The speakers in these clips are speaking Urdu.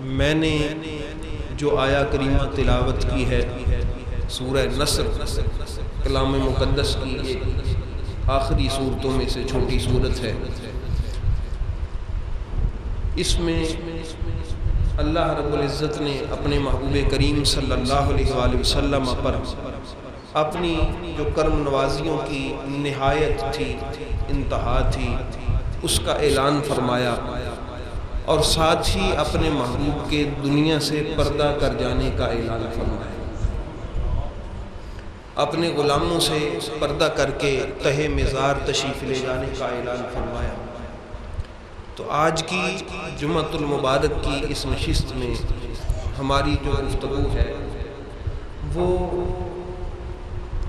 میں نے جو آیا کریمہ تلاوت کی ہے سورہ نصر کلام مقدس کی ایک آخری صورتوں میں سے چھوٹی صورت ہے. اس میں اللہ رب العزت نے اپنے محبوب کریم صلی اللہ علیہ وآلہ وسلم پر اپنی جو کرم نوازیوں کی نہایت تھی، انتہا تھی، اس کا اعلان فرمایا، اور ساتھ ہی اپنے محبوب کے دنیا سے پردہ کر جانے کا اعلان فرمایا، اپنے غلاموں سے پردہ کر کے تہہ مزار تشریف لے جانے کا اعلان فرمایا. تو آج کی جمعۃ المبارک کی اس نشست میں ہماری جو گفتگو ہے وہ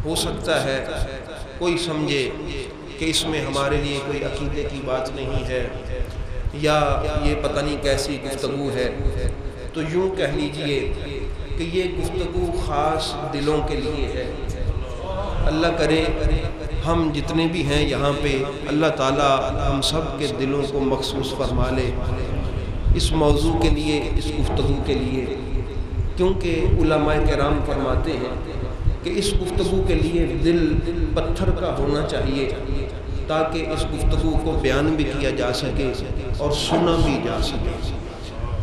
ہو سکتا ہے کوئی سمجھے کہ اس میں ہمارے لیے کوئی عقیدے کی بات نہیں ہے، یا یہ پتہ نہیں کیسی گفتگو ہے. تو یوں کہہ لیجئے کہ یہ گفتگو خاص دلوں کے لیے ہے. اللہ کرے ہم جتنے بھی ہیں یہاں پہ، اللہ تعالیٰ ہم سب کے دلوں کو مخصوص فرما لے اس موضوع کے لیے، اس گفتگو کے لیے. کیونکہ علماء کرام فرماتے ہیں کہ اس گفتگو کے لیے دل پتھر کا ہونا چاہیے تاکہ اس گفتگو کو بیان بھی کیا جا سکے اور سنا بھی جا سکے.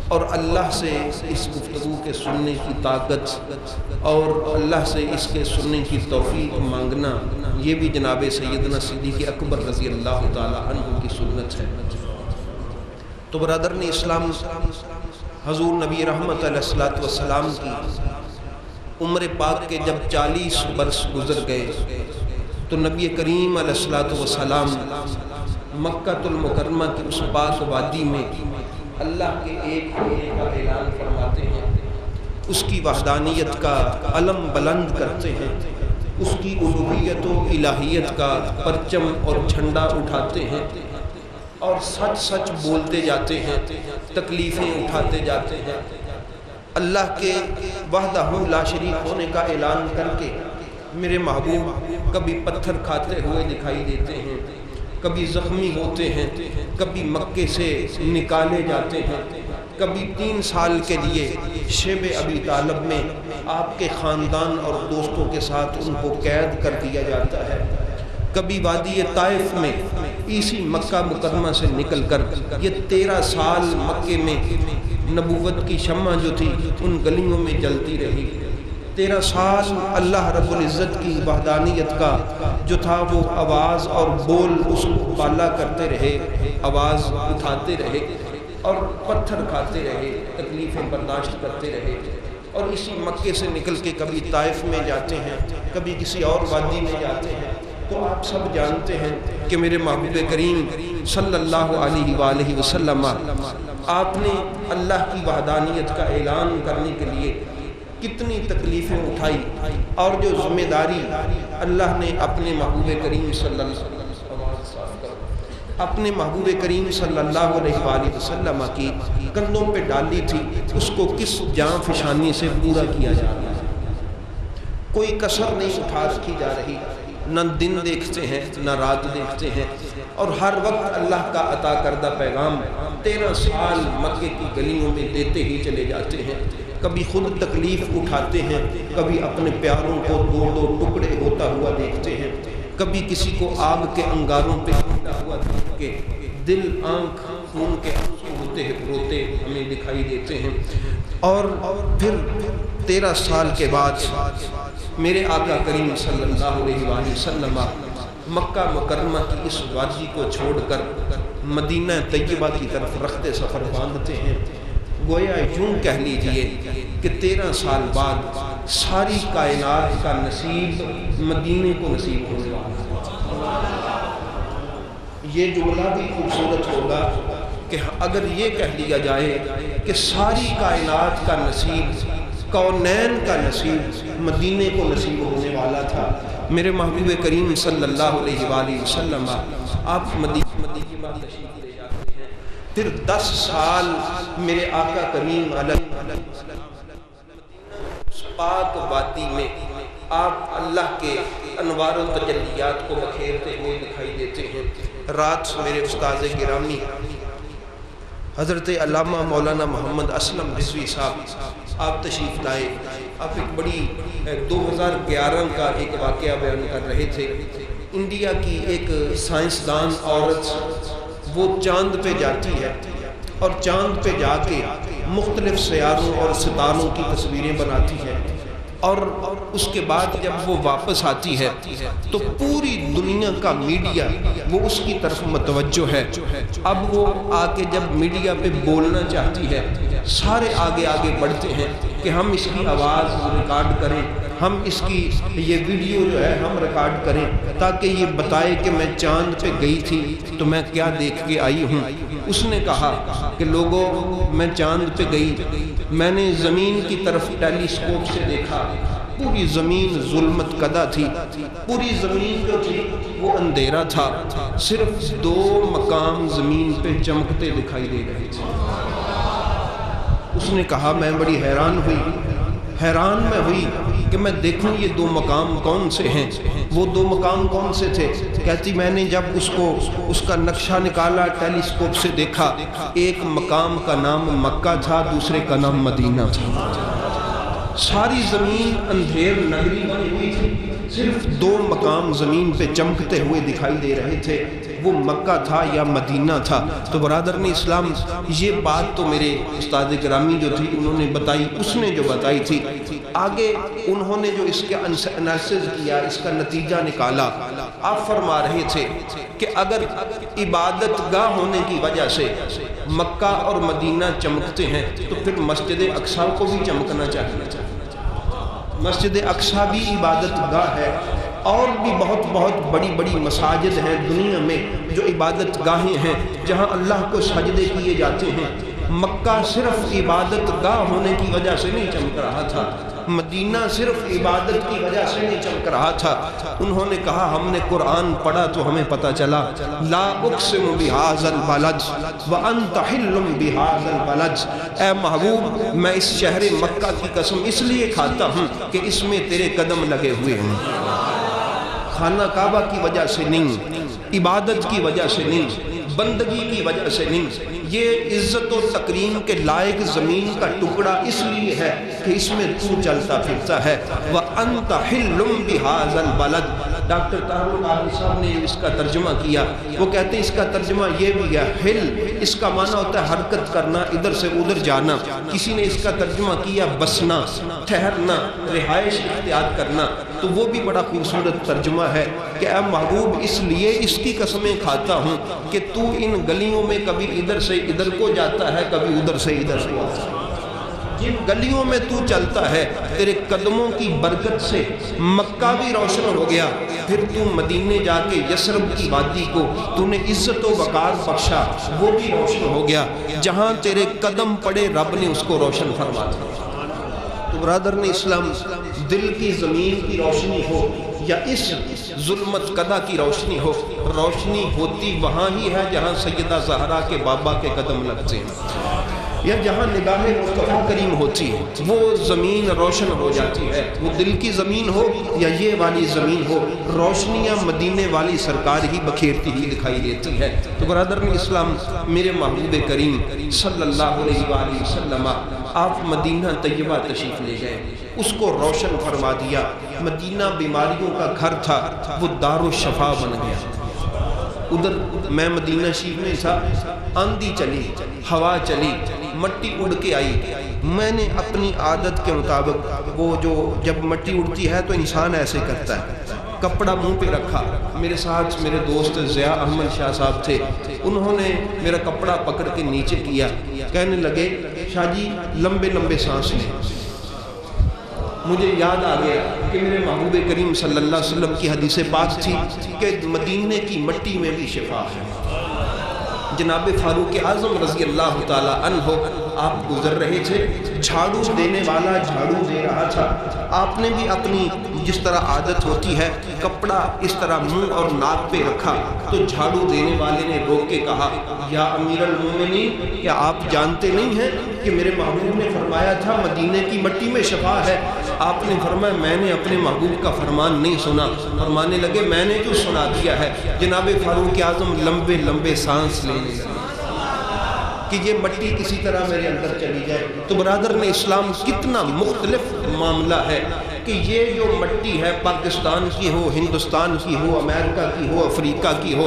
اور اللہ سے اس گفتگو کے سننے کی طاقت اور اللہ سے اس کے سننے کی توفیق مانگنا، یہ بھی جناب سیدنا صدیق اکبر رضی اللہ تعالی عنہ کی سنت ہے. تو برادران اسلام، حضور نبی رحمت علیہ الصلوۃ والسلام کی عمر پاک کے جب 40 برس گزر گئے تو نبی کریم علیہ الصلوۃ والسلام مکہ المکرمہ کی اس پاک وادی میں اللہ کے ایک ہونے کا اعلان فرماتے ہیں، اس کی وحدانیت کا علم بلند کرتے ہیں، اس کی الوہیت و الہیت کا پرچم اور جھنڈا اٹھاتے ہیں، اور سچ سچ بولتے جاتے ہیں، تکلیفیں اٹھاتے جاتے ہیں. اللہ کے وحدہ لا شریک ہونے کا اعلان کر کے میرے محبوب کبھی پتھر کھاتے ہوئے دکھائی دیتے ہیں، کبھی زخمی ہوتے ہیں، کبھی مکے سے نکالے جاتے ہیں، کبھی 3 سال کے لیے شیب ابی طالب میں آپ کے خاندان اور دوستوں کے ساتھ ان کو قید کر دیا جاتا ہے، کبھی وادی طائف میں اسی مکہ مکرمہ سے نکل کر یہ 13 سال مکے میں نبوت کی شمع جو تھی ان گلیوں میں جلتی رہی. 13 سال اللہ رب العزت کی وحدانیت کا جو تھا وہ آواز اور بول اس کو بالا کرتے رہے، آواز اٹھاتے رہے اور پتھر کھاتے رہے، تکلیفیں برداشت کرتے رہے. اور اسی مکے سے نکل کے کبھی طائف میں جاتے ہیں، کبھی کسی اور وادی میں جاتے ہیں. تو آپ سب جانتے ہیں کہ میرے محبوب کریم صلی اللہ علیہ وآلہ وسلم آپ نے اللہ کی وحدانیت کا اعلان کرنے کے لیے کتنی تکلیفیں اٹھائی، اور جو ذمہ داری اللہ نے اپنے محبوب کریم صلی اللہ علیہ وآلہ وسلم کی کندھوں پہ ڈالی تھی، اس کو کس جاں فشانی سے پورا کیا جا رہا ہے. کوئی کسر نہیں اٹھا رکھی جا رہی، نہ دن دیکھتے ہیں نہ رات دیکھتے ہیں، اور ہر وقت اللہ کا عطا کردہ پیغام 13 سال مکے کی گلیوں میں دیتے ہی چلے جاتے ہیں. کبھی خود تکلیف اٹھاتے ہیں، کبھی اپنے پیاروں کو 2 ٹکڑے ہوتا ہوا دیکھتے ہیں، کبھی کسی کو آگ کے انگاروں پہ گرتا ہوا دیکھ کے دل آنکھ خون کے آنسو ہوتے روتے ہمیں دکھائی دیتے ہیں. اور پھر 13 سال کے بعد میرے آقا کریم صلی اللہ علیہ وآلہ وسلم مکہ مکرمہ کی اس وادی کو چھوڑ کر مدینہ طیبہ کی طرف رخت سفر باندھتے ہیں. گویا یوں کہہ لیجئے کہ 13 سال بعد ساری کائنات کا نصیب مدینے کو نصیب ہونے والا ہے. یہ جملہ بھی خوبصورت ہوگا کہ اگر یہ کہہ لیا جائے کہ ساری کائنات کا نصیب، کونین کا نصیب مدینے کو نصیب ہونے والا تھا. میرے محبوب کریم صلی اللہ علیہ وآلہ وسلم آپ مدینہ تشریف لے جاتے ہیں. پھر 10 سال میرے آقا کریم علیہ اس پاک وادی میں آپ اللہ کے انوار و تجلیات کو بکھیرتے ہوئے دکھائی دیتے ہیں. رات میرے استاذ گرامی حضرت علامہ مولانا محمد اسلم رضوی صاحب آپ تشریف لائے. آپ ایک بڑی 2011 کا ایک واقعہ بیان کر رہے تھے. انڈیا کی ایک سائنسدان عورت وہ چاند پہ جاتی ہے اور چاند پہ جا کے مختلف سیاروں اور ستاروں کی تصویریں بناتی ہے، اور اس کے بعد جب وہ واپس آتی ہے تو پوری دنیا کا میڈیا وہ اس کی طرف متوجہ ہے. اب وہ آ کے جب میڈیا پہ بولنا چاہتی ہے، سارے آگے آگے بڑھتے ہیں کہ ہم اس کی آواز ریکارڈ کریں، ہم اس کی یہ ویڈیو جو ہے ہم ریکارڈ کریں تاکہ یہ بتائے کہ میں چاند پہ گئی تھی تو میں کیا دیکھ کے آئی ہوں. اس نے کہا کہ لوگوں، میں چاند پہ گئی، میں نے زمین کی طرف ٹیلی اسکوپ سے دیکھا، پوری زمین ظلمت کدہ تھی، پوری زمین جو تھی وہ اندھیرا تھا، صرف 2 مقام زمین پہ چمکتے دکھائی دے رہے تھے. اس نے کہا میں بڑی حیران میں ہوئی کہ میں دیکھوں یہ 2 مقام کون سے ہیں. وہ 2 مقام کون سے تھے؟ کہتی میں نے جب اس کا نقشہ نکالا، ٹیلی اسکوپ سے دیکھا، ایک مقام کا نام مکہ تھا، دوسرے کا نام مدینہ تھا. ساری زمین اندھیر نگری بنی ہوئی تھی، صرف 2 مقام زمین پہ چمکتے ہوئے دکھائی دے رہے تھے، وہ مکہ تھا یا مدینہ تھا. تو برادران اسلام، یہ بات تو میرے استاد گرامی جو تھی انہوں نے بتائی. اس نے جو بتائی تھی، آگے انہوں نے جو اس کے انالیسز کیا، اس کا نتیجہ نکالا. آپ فرما رہے تھے کہ اگر عبادت گاہ ہونے کی وجہ سے مکہ اور مدینہ چمکتے ہیں تو پھر مسجد اقصی کو بھی چمکنا چاہیے. مسجد اقصی بھی عبادت گاہ ہے، اور بھی بہت بڑی بڑی مساجد ہیں دنیا میں جو عبادت گاہیں ہیں جہاں اللہ کو سجدے کیے جاتے ہیں. مکہ صرف عبادت گاہ ہونے کی وجہ سے نہیں چمک رہا تھا، مدینہ صرف عبادت کی وجہ سے نہیں چمک رہا تھا. انہوں نے کہا ہم نے قرآن پڑھا تو ہمیں پتہ چلا، لا اقسم بہذا البلد وانت حل بہذا البلد. اے محبوب، میں اس شہر مکہ کی قسم اس لیے کھاتا ہوں کہ اس میں تیرے قدم لگے ہوئے ہیں. خانہ کعبہ کی وجہ سے نہیں، عبادت کی وجہ سے نہیں، بندگی کی وجہ سے نہیں، یہ عزت و تکریم کے لائق زمین کا ٹکڑا اس لیے ہے کہ اس میں تو چلتا پھرتا ہے. وَأَنْتَ حِلٌّ بِهَذَا الْبَلَدِ. ڈاکٹر طاہر القادری صاحب نے اس کا ترجمہ کیا، وہ کہتے ہیں اس کا ترجمہ یہ بھی ہے، ہل اس کا معنی ہوتا ہے حرکت کرنا، ادھر سے ادھر جانا. کسی نے اس کا ترجمہ کیا بسنا، ٹھہرنا، رہائش اختیار کرنا. تو وہ بھی بڑا خوبصورت ترجمہ ہے کہ اے محبوب، اس لیے اس کی قسمیں کھاتا ہوں کہ تو ان گلیوں میں کبھی ادھر سے ادھر کو جاتا ہے، کبھی ادھر سے ادھر کو آتا ہے. جن گلیوں میں تو چلتا ہے تیرے قدموں کی برکت سے مکہ بھی روشن ہو گیا. پھر تو مدینے جا کے یثرب کی وادی کو تو نے عزت و وقار بخشا، وہ بھی روشن ہو گیا. جہاں تیرے قدم پڑے رب نے اس کو روشن فرما دیا. تو برادران اسلام، دل کی زمین کی روشنی ہو یا اس ظلمت کدہ کی روشنی ہو، روشنی ہوتی وہاں ہی ہے جہاں سیدہ زہرا کے بابا کے قدم لگتے ہیں، یا جہاں نگاہ مصطفیٰ کریم ہوتی ہے وہ زمین روشن ہو جاتی ہے. وہ دل کی زمین ہو یا یہ والی زمین ہو، روشنیاں مدینے والی سرکار ہی بکھیرتی ہوئی دکھائی دیتی ہے. تو برادران اسلام، میرے محبوب کریم صلی اللہ علیہ وآلہ وسلم آپ مدینہ طیبہ تشریف لے گئے، اس کو روشن فرما دیا. مدینہ بیماریوں کا گھر تھا، وہ دار الشفا بن گیا. ادھر میں مدینہ شریف میں تھا، آندھی چلی، ہوا چلی، مٹی اڑ کے آئی. میں نے اپنی عادت کے مطابق وہ جو جب مٹی اڑتی ہے تو انسان ایسے کرتا ہے، کپڑا منہ پہ رکھا. میرے ساتھ میرے دوست ضیاء احمد شاہ صاحب تھے، انہوں نے میرا کپڑا پکڑ کے نیچے کیا، کہنے لگے شاہ جی لمبے لمبے سانس لیں. مجھے یاد آ گیا کہ میرے محبوب کریم صلی اللہ علیہ وسلم کی حدیث پاک تھی کہ مدینے کی مٹی میں بھی شفا ہے. جناب فاروق اعظم رضی اللہ تعالی عنہ آپ گزر رہے تھے، جھاڑو دینے والا جھاڑو دے رہا تھا. آپ نے بھی اپنی جس طرح عادت ہوتی ہے کپڑا اس طرح منہ اور ناک پہ رکھا، تو جھاڑو دینے والے نے روک کے کہا یا امیر المومنین، کیا آپ جانتے نہیں ہیں کہ میرے محبوب نے فرمایا تھا مدینے کی مٹی میں شفا ہے؟ آپ نے فرمایا میں نے اپنے محبوب کا فرمان نہیں سنا. فرمانے لگے میں نے جو سنا دیا ہے. جناب فاروق اعظم لمبے لمبے سانس لینے لگے. کہ یہ مٹی کسی طرح میرے اندر چلی جائے۔ تو برادران اسلام کتنا مختلف معاملہ ہے کہ یہ جو مٹی ہے پاکستان کی ہو، ہندوستان کی ہو، امریکہ کی ہو، افریقہ کی ہو،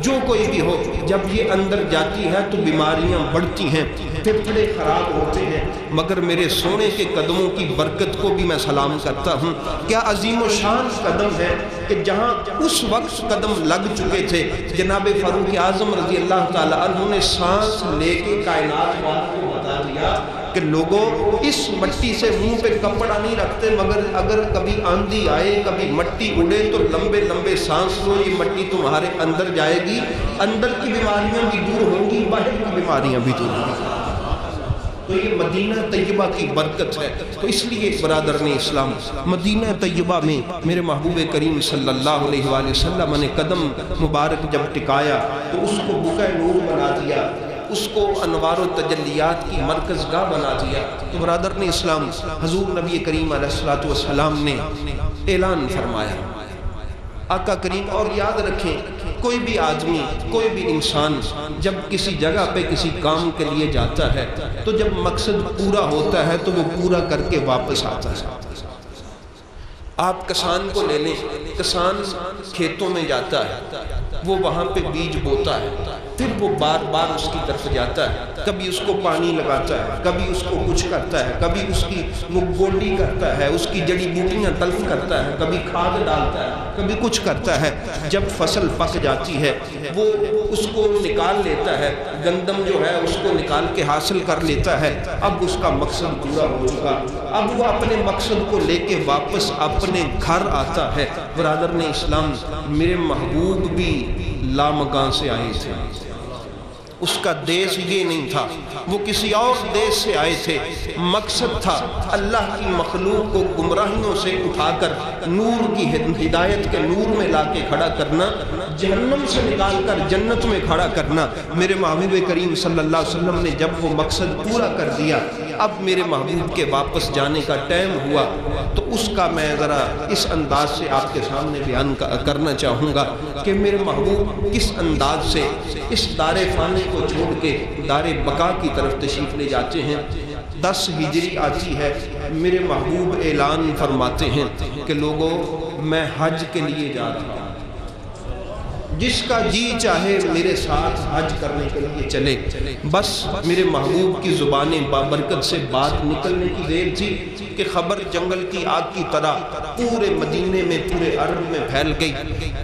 جو کوئی بھی ہو، جب یہ اندر جاتی ہے تو بیماریاں بڑھتی ہیں، پھیپھڑے خراب ہوتے ہیں۔ مگر میرے سونے کے قدموں کی برکت کو بھی میں سلام کرتا ہوں۔ کیا عظیم و شان قدم ہے کہ جہاں اس وقت قدم لگ چکے تھے، جناب فاروق اعظم رضی اللہ تعالیٰ عنہ نے سانس لے کے کائنات والوں کو بتا دیا کہ لوگوں اس مٹی سے منہ پہ کپڑا نہیں رکھتے، مگر اگر کبھی آندھی آئے، کبھی مٹی اڑے تو لمبے لمبے سانس لو، یہ مٹی تمہارے اندر جائے گی، اندر کی بیماریاں بھی دور ہوں گی، باہر کی بیماریاں بھی دور ہوں گی۔ تو یہ مدینہ طیبہ کی برکت ہے۔ تو اس لیے برادران اسلام مدینہ طیبہ میں میرے محبوب کریم صلی اللہ علیہ وآلہ وسلم نے قدم مبارک جب ٹکایا تو اس کو بقع نور بنا دیا، اس کو انوار و تجلیات کی مرکز گاہ بنا دیا۔ تو برادران اسلام حضور نبی کریم علیہ السلام نے اعلان فرمایا، آقا کریم، اور یاد رکھیں کوئی بھی آدمی، کوئی بھی انسان جب کسی جگہ پہ کسی کام کے لیے جاتا ہے تو جب مقصد پورا ہوتا ہے تو وہ پورا کر کے واپس آتا ہے۔ آپ کسان کو لے لیں، کسان کھیتوں میں جاتا ہے، وہ وہاں پہ بیج بوتا ہے، پھر وہ بار بار اس کی طرف جاتا ہے، کبھی اس کو پانی لگاتا ہے، کبھی اس کو کچھ کرتا ہے، کبھی اس کی وہ گوڈی کرتا ہے، اس کی جڑی بوٹیاں تلف کرتا ہے، کبھی کھاد ڈالتا ہے، کبھی کچھ کرتا ہے۔ جب فصل پک جاتی ہے وہ اس کو نکال لیتا ہے، گندم جو ہے اس کو نکال کے حاصل کر لیتا ہے، اب اس کا مقصد پورا ہو چکا، اب وہ اپنے مقصد کو لے کے واپس اپنے گھر آتا ہے۔ برادران اسلام میرے محبوب بھی لامکان سے آئے تھے، اس کا دیش یہ نہیں تھا، وہ کسی اور دیش سے آئے تھے۔ مقصد تھا اللہ کی مخلوق کو گمراہیوں سے اٹھا کر نور کی ہدایت کے نور میں لا کے کھڑا کرنا، جہنم سے نکال کر جنت میں کھڑا کرنا۔ میرے محبوب کریم صلی اللہ علیہ وسلم نے جب وہ مقصد پورا کر دیا، اب میرے محبوب کے واپس جانے کا ٹائم ہوا، تو اس کا میں ذرا اس انداز سے آپ کے سامنے بیان کرنا چاہوں گا کہ میرے محبوب کس انداز سے اس دار فانی کو چھوڑ کے دار بقا کی طرف تشریف لے جاتے ہیں۔ 10 ہجری آتی ہے، میرے محبوب اعلان فرماتے ہیں کہ لوگوں میں حج کے لیے جا رہا ہوں، جس کا جی چاہے میرے ساتھ حج کرنے کے لیے چلے۔ بس میرے محبوب کی زبان بابرکت سے بات نکلنے کی دیر تھی کہ خبر جنگل کی آگ کی طرح پورے مدینے میں، پورے عرب میں پھیل گئی۔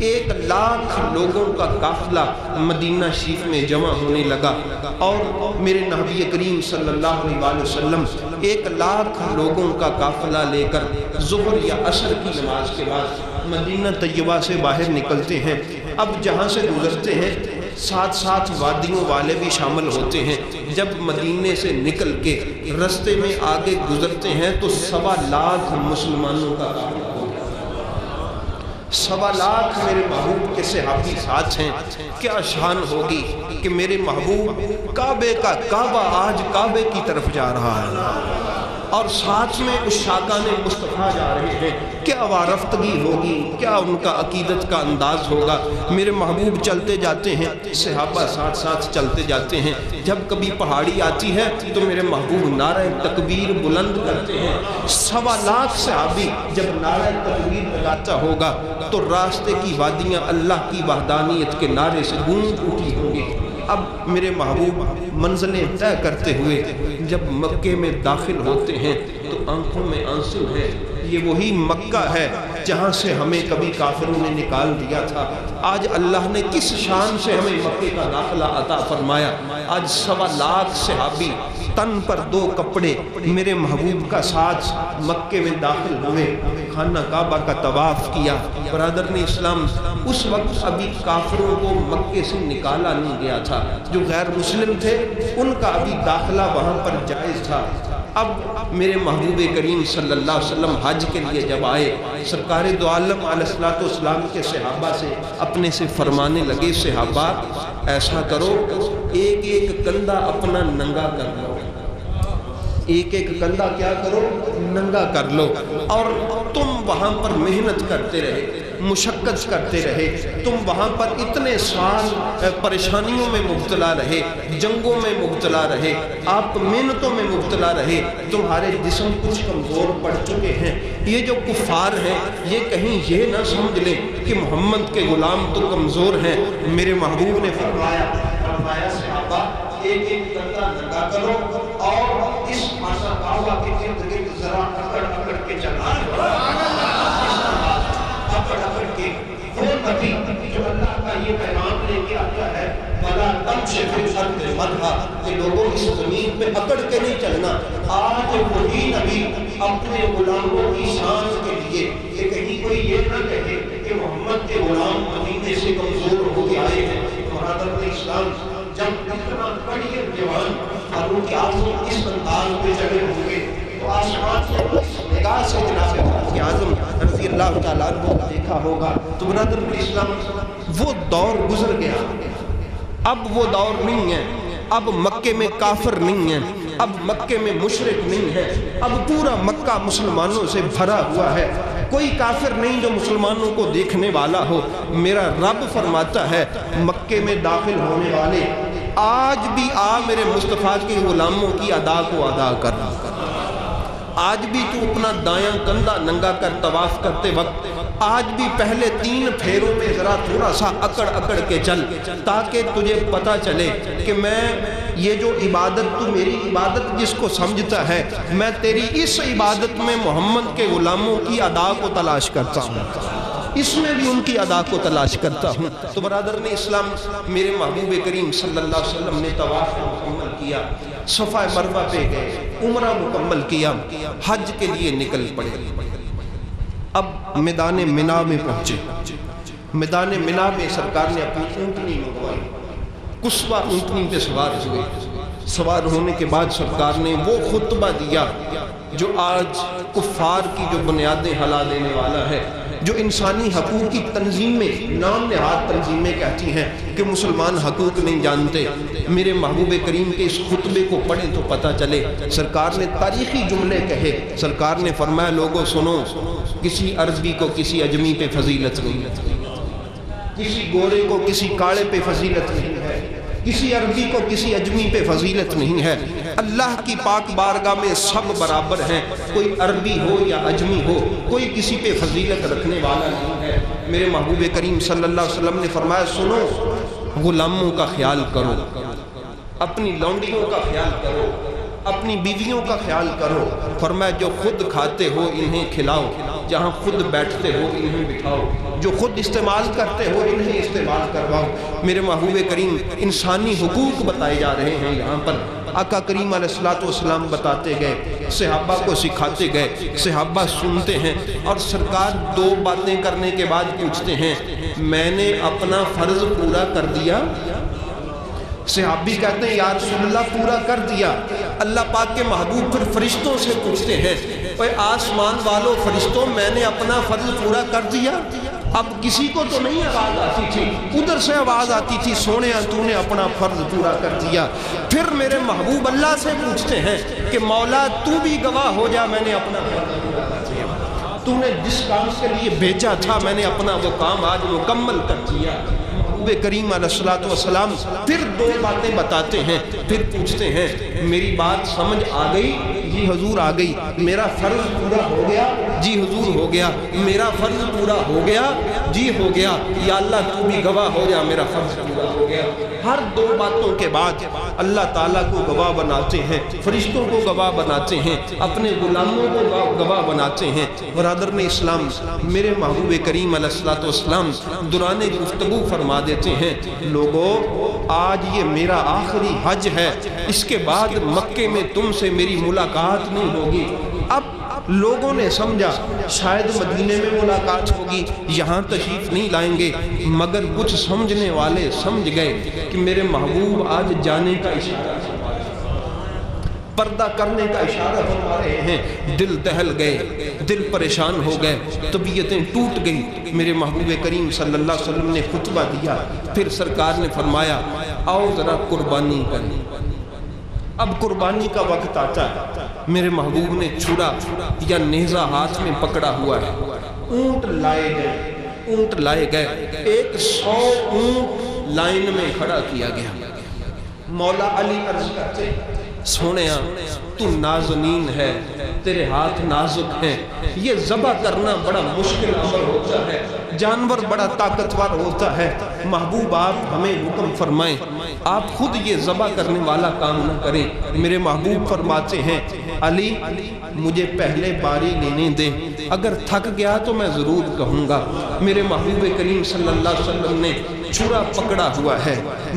1 لاکھ لوگوں کا قافلہ مدینہ شریف میں جمع ہونے لگا، اور میرے نبی کریم صلی اللہ علیہ وسلم 1 لاکھ لوگوں کا قافلہ لے کر ظہر یا عصر کی نماز کے بعد مدینہ طیبہ سے باہر نکلتے ہیں۔ اب جہاں سے گزرتے ہیں ساتھ ساتھ وادیوں والے بھی شامل ہوتے ہیں۔ جب مدینے سے نکل کے رستے میں آگے گزرتے ہیں تو 1.25 لاکھ مسلمانوں کا قافلہ ہو گیا۔ 1.25 لاکھ میرے محبوب کے صحابی ساتھ ہیں۔ کیا شان ہوگی کہ میرے محبوب کعبے کا کعبہ آج کعبے کی طرف جا رہا ہے، اور ساتھ میں عشاقان مصطفیٰ جا رہے ہیں۔ کیا وارفتگی ہوگی، کیا ان کا عقیدت کا انداز ہوگا۔ میرے محبوب چلتے جاتے ہیں، صحابہ ساتھ ساتھ چلتے جاتے ہیں۔ جب کبھی پہاڑی آتی ہے تو میرے محبوب نعرہ تکبیر بلند کرتے ہیں۔ 1.25 لاکھ صحابی جب نعرہ تکبیر لگاتا ہوگا تو راستے کی وادیاں اللہ کی وحدانیت کے نعرے سے گونج اٹھی ہوں گی۔ اب میرے محبوب منزلیں طے کرتے ہوئے جب مکے میں داخل ہوتے ہیں تو آنکھوں میں آنسو ہے۔ یہ وہی مکہ ہے جہاں سے ہمیں کبھی کافروں نے نکال دیا تھا۔ آج اللہ نے کس شان سے ہمیں مکے کا داخلہ عطا فرمایا۔ آج 1.25 لاکھ صحابی تن پر 2 کپڑے میرے محبوب کا ساتھ مکے میں داخل ہوئے، خانہ کعبہ کا طواف کیا۔ برادران اسلام اس وقت ابھی کافروں کو مکے سے نکالا نہیں گیا تھا، جو غیر مسلم تھے ان کا ابھی داخلہ وہاں پر جائز تھا۔ اب میرے محبوب کریم صلی اللہ علیہ وسلم حج کے لیے جب آئے، سرکار دو عالم علیہ السلام کے صحابہ سے اپنے سے فرمانے لگے، صحابہ ایسا کرو، ایک ایک کندھا اپنا ننگا کر لو، ایک ایک کندھا کیا کرو، ننگا کر لو، اور تم وہاں پر محنت کرتے رہے۔ مشقت کرتے رہے، تم وہاں پر اتنے سال پریشانیوں میں مبتلا رہے، جنگوں میں مبتلا رہے، آپ محنتوں میں مبتلا رہے، تمہارے جسم کچھ کمزور پڑ چکے ہیں۔ یہ جو کفار ہیں یہ کہیں یہ نہ سمجھ لیں کہ محمد کے غلام تو کمزور ہیں۔ میرے محبوب نے فرمایا صحابہ ایک ایک کندھا ننگا کرو اور اس خانہ کعبہ کے ارد گرد ذرا اکڑ اکڑ کے چلا، اکڑ اکڑ کے۔ وہ نبی جو اللہ کا یہ پیغام لے کے آتا ہے وَلَا تَمْشِ فِي الْأَرْضِ مَرْحًا، کہ لوگوں اس زمین پہ اکڑ کے نہیں چلنا۔ آج وہی نبی اپنے غلاموں کی شان کے لیے کہ کہیں کوئی یہ نہ کہے کہ محمد کے غلام مدینے سے کمزور ہو کے آئے ہیں۔ برادران اسلام، جب اتنا بڑی جوان حضرت کے اعظم اس انداز پہ چلے ہوں گے تو آسمان سے اس نگاہ سے جناب حضرت کے اعظم رضی اللہ تعالیٰ عنہ دیکھا ہوگا۔ تو برادران اسلام، وہ دور گزر گیا، اب وہ دور نہیں ہے۔ اب مکے میں کافر نہیں ہے، اب مکے میں مشرک نہیں ہے، اب پورا مکہ مسلمانوں سے بھرا ہوا ہے۔ کوئی کافر نہیں جو مسلمانوں کو دیکھنے والا ہو۔ میرا رب فرماتا ہے مکے میں داخل ہونے والے، آج بھی آ میرے مصطفیٰ کے غلاموں کی ادا کو ادا کر۔ آج بھی تو اپنا دایاں کندھا ننگا کر طواف کرتے وقت، آج بھی پہلے 3 پھیروں میں ذرا تھوڑا سا اکڑ اکڑ کے چل، تاکہ تجھے پتہ چلے کہ میں یہ جو عبادت تو میری عبادت جس کو سمجھتا ہے، میں تیری اس عبادت میں محمد کے غلاموں کی ادا کو تلاش کرتا ہوں، اس میں بھی ان کی ادا کو تلاش کرتا ہوں۔ تو برادران اسلام، میرے محبوب کریم صلی اللہ علیہ وسلم نے طواف مکمل کیا، صفا مروہ پہ گئے، عمرہ مکمل کیا، حج کے لیے نکل پڑے۔ اب میدان منا میں پہنچے۔ میدان منا میں سرکار نے اپنی اونٹنی منگوائی، قصوہ اونٹنی پہ سوار ہوئے۔ سوار ہونے کے بعد سرکار نے وہ خطبہ دیا جو آج کفار کی جو بنیادیں ہلا دینے والا ہے، جو انسانی حقوق کی تنظیمیں، نام نہاد تنظیمیں کہتی ہیں کہ مسلمان حقوق نہیں جانتے۔ میرے محبوب کریم کے اس خطبے کو پڑھیں تو پتہ چلے۔ سرکار نے تاریخی جملے کہے۔ سرکار نے فرمایا لوگوں سنو، کسی عربی کو کسی اجمی پہ فضیلت نہیں ہے، کسی گورے کو کسی کاڑے پہ فضیلت نہیں ہے، کسی عربی کو کسی اجمی پہ فضیلت نہیں ہے۔ اللہ کی پاک بارگاہ میں سب برابر ہیں، کوئی عربی ہو یا اجمی ہو، کوئی کسی پہ فضیلت رکھنے والا نہیں ہے۔ میرے محبوب کریم صلی اللہ علیہ وسلم نے فرمایا سنو، غلاموں کا خیال کرو، اپنی لونڈیوں کا خیال کرو، اپنی بیویوں کا خیال کرو۔ فرمایا جو خود کھاتے ہو انہیں کھلاؤ، جہاں خود بیٹھتے ہو انہیں بٹھاؤ، جو خود استعمال کرتے ہو انہیں استعمال کرواؤ۔ میرے محبوب کریم انسانی حقوق بتائے جا رہے ہیں یہاں پر۔ آقا کریم علیہ الصلوۃ والسلام بتاتے گئے، صحابہ کو سکھاتے گئے، صحابہ سنتے ہیں، اور سرکار 2 باتیں کرنے کے بعد پوچھتے ہیں میں نے اپنا فرض پورا کر دیا؟ صحابی کہتے ہیں یا رسول اللہ پورا کر دیا۔ اللہ پاک کے محبوب پھر فرشتوں سے پوچھتے ہیں اے آسمان والوں فرشتوں، میں نے اپنا فرض پورا کر دیا؟ اب کسی کو تو نہیں آواز آتی تھی، ادھر سے آواز آتی تھی سونیا تو نے اپنا فرض پورا کر دیا۔ پھر میرے محبوب اللہ سے پوچھتے ہیں کہ مولا تو بھی گواہ ہو جا، میں نے اپنا فرض پورا کر دیا، تو نے جس کام کے لیے بھیجا تھا میں نے اپنا وہ کام آج مکمل کر دیا۔ محبوب کریم علیہ الصلوۃ والسلام پھر 2 باتیں بتاتے ہیں، پھر پوچھتے ہیں میری بات سمجھ آ گئی؟ جی حضور آ گئی۔ میرا فرض پورا ہو گیا؟ جی حضور ہو گیا۔ میرا فرض پورا ہو گیا؟ جی ہو گیا۔ یا اللہ تو بھی گواہ ہو جا میرا فرض پورا ہو گیا۔ ہر 2 باتوں کے بعد اللہ تعالیٰ کو گواہ بناتے ہیں، فرشتوں کو گواہ بناتے ہیں، اپنے غلاموں کو گواہ بناتے ہیں۔ برادران اسلام، میرے محبوب کریم علیہ الصلوۃ والسلام دوران گفتگو فرما دیتے ہیں لوگوں آج یہ میرا آخری حج ہے، اس کے بعد مکے میں تم سے میری ملاقات نہیں ہوگی۔ اب لوگوں نے سمجھا شاید مدینے میں ملاقات ہوگی، یہاں تشریف نہیں لائیں گے، مگر کچھ سمجھنے والے سمجھ گئے کہ میرے محبوب آج جانے کا اشارہ پردہ کرنے کا اشارہ فرما رہے ہیں۔ دل دہل گئے، دل پریشان ہو گئے، طبیعتیں ٹوٹ گئی۔ میرے محبوب کریم صلی اللہ علیہ وسلم نے خطبہ دیا، پھر سرکار نے فرمایا آؤ ذرا قربانی کریں۔ اب قربانی کا وقت آتا ہے۔ میرے محبوب نے چھڑا یا نیزہ ہاتھ میں پکڑا ہوا ہے، اونٹ لائے گئے، اونٹ لائے گئے، 100 اونٹ لائن میں کھڑا کیا گیا۔ مولا علی عرض کرتے سونیا تو نازنین ہے، تیرے ہاتھ نازک ہیں، یہ ذبح کرنا بڑا مشکل عمل ہوتا ہے، جانور بڑا طاقتور ہوتا ہے، محبوب آپ ہمیں حکم فرمائیں، آپ خود یہ ذبح کرنے والا کام نہ کریں۔ میرے محبوب فرماتے ہیں علی مجھے پہلے باری لینے دیں، اگر تھک گیا تو میں ضرور کہوں گا۔ میرے محبوب کریم صلی اللہ علیہ وسلم نے چھرا پکڑا ہوا ہے،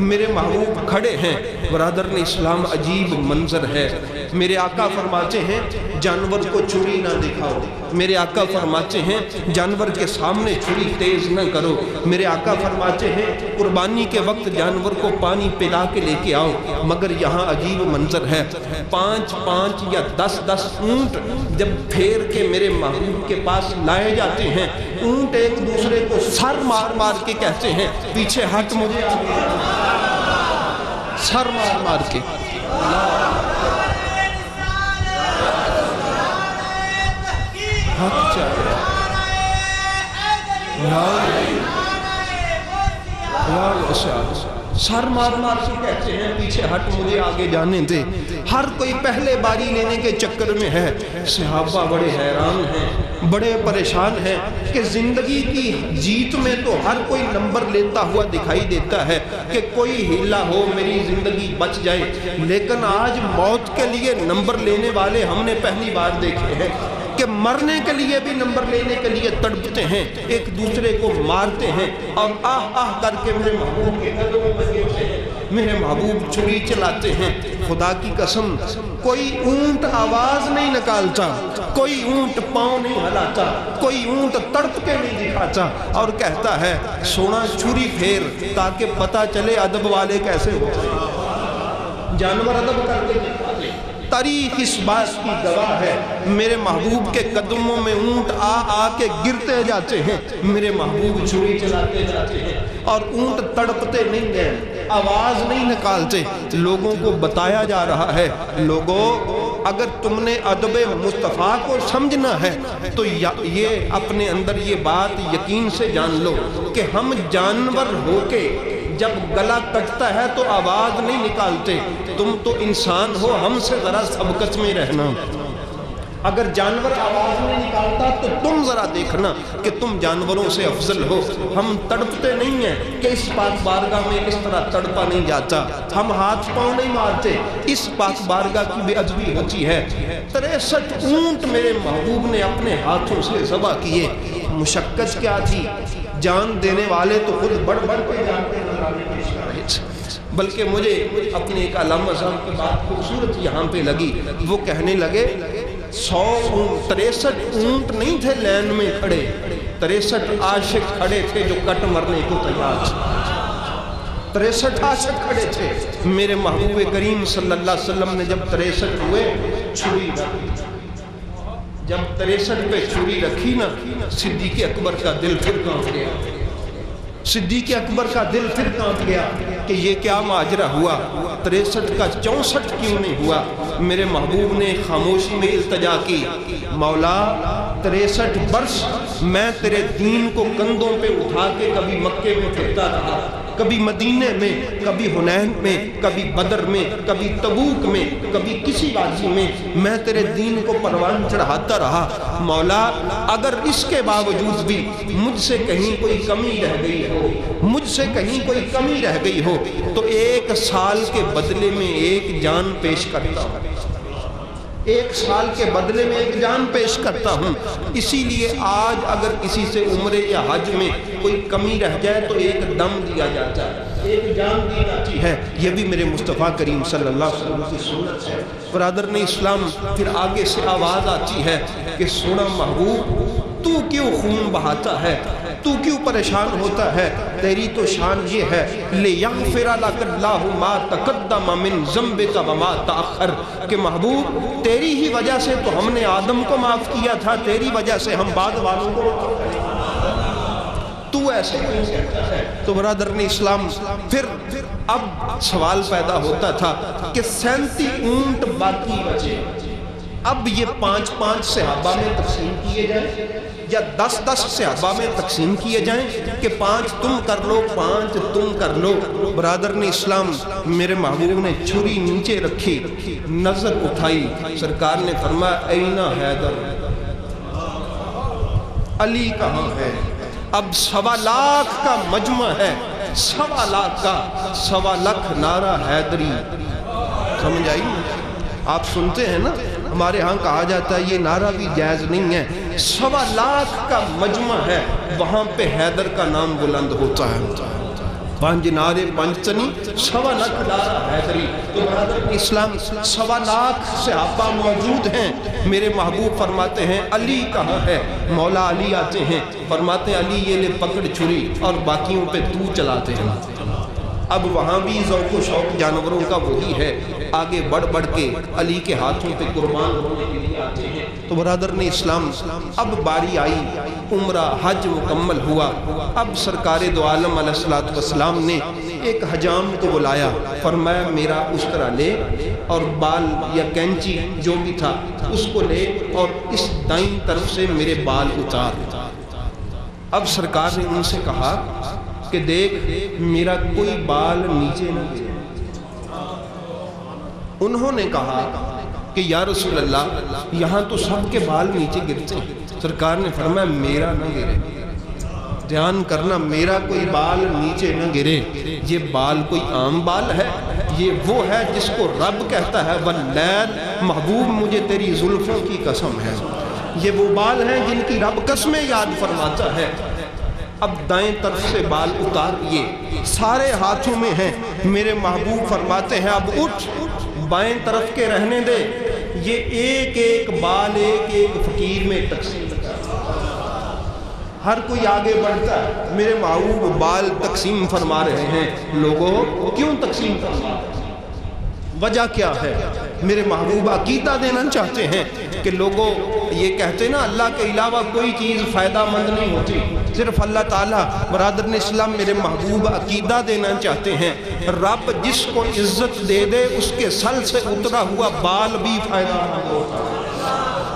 میرے محبوب کھڑے ہیں، برادران اسلام عجیب منظر ہے۔ میرے آقا فرماتے ہیں جانور کو چھری نہ دکھاؤ، میرے آقا فرماتے ہیں جانور کے سامنے چھری تیز نہ کرو، میرے آقا فرماتے ہیں قربانی کے وقت جانور کو پانی پلا کے لے کے آؤ، مگر یہاں عجیب منظر ہے، 5 یا 10 اونٹ جب پھیر کے میرے محبوب کے پاس لائے جاتے ہیں، اونٹ ایک دوسرے کو سر مار مار کے کہتے ہیں پیچھے ہٹ، مجھے سر مار مار کے ہاتھ چاہے سر مار مار سے کہتے ہیں پیچھے ہٹ، مجھے آگے جانے دے۔ ہر کوئی پہلے باری لینے کے چکر میں ہے۔ صحابہ بڑے حیران ہیں، بڑے پریشان ہیں کہ زندگی کی جیت میں تو ہر کوئی نمبر لیتا ہوا دکھائی دیتا ہے کہ کوئی ہیلا ہو میری زندگی بچ جائے، لیکن آج موت کے لیے نمبر لینے والے ہم نے پہلی بار دیکھے ہیں کہ مرنے کے لیے بھی نمبر لینے کے لیے تڑپتے ہیں، ایک دوسرے کو مارتے ہیں اور آہ آہ کر کے میرے محبوب کے قدموں میں گرتے ہیں، میرے محبوب چھری چلاتے ہیں۔ خدا کی قسم کوئی اونٹ آواز نہیں نکالتا، کوئی اونٹ پاؤں نہیں ہلاتا، کوئی اونٹ تڑپ کے نہیں دکھاتا اور کہتا ہے سونا چھری پھیر تاکہ پتہ چلے ادب والے کیسے ہوتے ہیں۔ جانور ادب کر کے دکھاتے، تاریخ اس بات کی گواہ ہے، میرے محبوب کے قدموں میں اونٹ آ آ کے گرتے جاتے ہیں، میرے محبوب چھری چلاتے جاتے ہیں اور اونٹ تڑپتے نہیں ہیں، آواز نہیں نکالتے۔ لوگوں کو بتایا جا رہا ہے لوگوں اگر تم نے ادب مصطفیٰ کو سمجھنا ہے تو یہ اپنے اندر یہ بات یقین سے جان لو کہ ہم جانور ہو کے جب گلا کٹتا ہے تو آواز نہیں نکالتے، تم تو انسان ہو، ہم سے ذرا سبقت میں رہنا۔ اگر جانور آواز نہیں نکالتا تو تم ذرا دیکھنا کہ تم جانوروں سے افضل ہو۔ ہم تڑپتے نہیں ہیں کہ اس پاک بارگاہ میں اس طرح تڑپا نہیں جاتا، ہم ہاتھ پاؤں نہیں مارتے، اس پاک بارگاہ کی بے ادبی ہوتی ہے۔ 63 اونٹ میرے محبوب نے اپنے ہاتھوں سے ذبح کیے۔ مشقت کیا تھی؟ جان دینے والے تو خود بڑھ بڑھ کے جانتے ہیں، بلکہ مجھے اپنے ایک علامہ صاحب کی بات خوبصورت یہاں پہ لگی، وہ کہنے لگے 63 اونٹ نہیں تھے لین میں کھڑے، 63 عاشق کھڑے تھے جو کٹ مرنے کو تیار تھے، 63 عاشق کھڑے تھے۔ میرے محبوب کریم صلی اللہ علیہ وسلم نے جب 63 ہوئے چھری رکھی، جب 63 پہ چھری رکھی نا، صدیق اکبر کا دل پھر کانپ گیا، صدیق اکبر کا دل پھر کانپ گیا کہ یہ کیا ماجرا ہوا، 63 کا 64 کیوں نہیں ہوا؟ میرے محبوب نے خاموشی میں التجا کی، مولا 63 برس میں تیرے دین کو کندھوں پہ اٹھا کے کبھی مکے میں پھرتا رہا، کبھی مدینے میں، کبھی حنین میں، کبھی بدر میں، کبھی تبوک میں، کبھی کسی وادی میں تیرے دین کو پروان چڑھاتا رہا۔ مولا اگر اس کے باوجود بھی مجھ سے کہیں کوئی کمی رہ گئی ہو، مجھ سے کہیں کوئی کمی رہ گئی ہو تو 1 سال کے بدلے میں 1 جان پیش کرتا ہوں، 1 سال کے بدلے میں 1 جان پیش کرتا ہوں۔ اسی لیے آج اگر کسی سے عمرے یا حج میں کوئی کمی رہ جائے تو 1 دم دیا جاتا ہے، 1 جان دی جاتی ہے، یہ بھی میرے مصطفیٰ کریم صلی اللہ علیہ وسلم کی سنت ہے۔ برادران اسلام پھر آگے سے آواز آتی ہے کہ سونا محبوب تو کیوں خون بہاتا ہے، تو کیوں پریشان ہوتا ہے؟ تیری تو شان یہ ہے لِيَغْفِرَ لَكَ اللَّهُ مَا تَقَدَّمَ مِن ذَنبِكَ وَمَا تَأَخَّرَ، کہ محبوب تیری ہی وجہ سے تو ہم نے آدم کو معاف کیا تھا، تیری وجہ سے ہم بعد والوں کو تو ایسے کیوں کہتا ہے؟ تو برادران اسلام پھر اب سوال پیدا ہوتا تھا کہ 37 اونٹ باقی بچے، اب یہ 5-5 صحابہ میں تقسیم کیے جائیں یا 10-10 صحابہ میں تقسیم کیے جائیں کہ 5 تم کر لو 5 تم کر لو؟ برادر نے اسلام میرے محبوب نے چھری نیچے رکھی، نظر اٹھائی، سرکار نے فرمایا این حیدر، علی کہاں ہے؟ اب 1.25 لاکھ کا مجمع ہے، 1.25 لاکھ کا، 1.25 لاکھ نعرہ حیدری، سمجھ آئی؟ آپ سنتے ہیں نا ہمارے ہاں کہا جاتا ہے یہ نعرہ بھی جائز نہیں ہے، 1.25 لاکھ کا مجمع ہے، وہاں پہ حیدر کا نام بلند ہوتا ہے، 5 نعرے 5 تنی، 1.25 لاکھ نعرہ حیدری۔ تو برادر اسلام 1.25 لاکھ صحابہ موجود ہیں، میرے محبوب فرماتے ہیں علی کہاں ہے؟ مولا علی آتے ہیں، فرماتے ہیں علی یہ لے پکڑ چھری اور باقیوں پہ تو چلاتے ہیں۔ اب وہاں بھی ذوق و شوق جانوروں کا وہی ہے، آگے بڑھ بڑھ کے علی کے ہاتھوں پہ قربان ہونے کے لیے آتے ہیں۔ تو برادر نے اسلام اب باری آئی، عمرہ حج مکمل ہوا، اب سرکار دو عالم علیہ الصلوۃ والسلام نے ایک حجام کو بلایا، فرمایا میرا اشترا لے اور بال یا کینچی جو بھی تھا اس کو لے اور اس دائیں طرف سے میرے بال اتار۔ اب سرکار نے ان سے کہا کہ دیکھ میرا کوئی بال نیچے نہ گرے۔ انہوں نے کہا کہ یا رسول اللہ یہاں تو سب کے بال نیچے گرتے ہیں۔ سرکار نے فرمایا میرا نہ گرے، دھیان کرنا، میرا کوئی بال نیچے نہ گرے۔ یہ بال کوئی عام بال ہے، یہ وہ ہے جس کو رب کہتا ہے واللیل، محبوب مجھے تیری زلفوں کی قسم ہے۔ یہ وہ بال ہیں جن کی رب قسمیں یاد فرماتا ہے۔ اب دائیں طرف سے بال اتار لیے، سارے ہاتھوں میں ہیں، میرے محبوب فرماتے ہیں اب اٹھ، بائیں طرف کے رہنے دے، یہ ایک ایک بال ایک ایک فقیر میں تقسیم کرتا ہے۔ ہر کوئی آگے بڑھتا ہے، میرے محبوب بال تقسیم فرما رہے ہیں۔ لوگوں کیوں تقسیم فرما رہے ہیں؟ وجہ کیا ہے؟ میرے محبوب عقیدہ دینا چاہتے ہیں کہ لوگوں یہ کہتے نا اللہ کے علاوہ کوئی چیز فائدہ مند نہیں ہوتی، صرف اللہ تعالیٰ۔ برادر اسلام میرے محبوب عقیدہ دینا چاہتے ہیں رب جس کو عزت دے دے اس کے سل سے اترا ہوا بال بھی فائدہ مند ہوتا ہے۔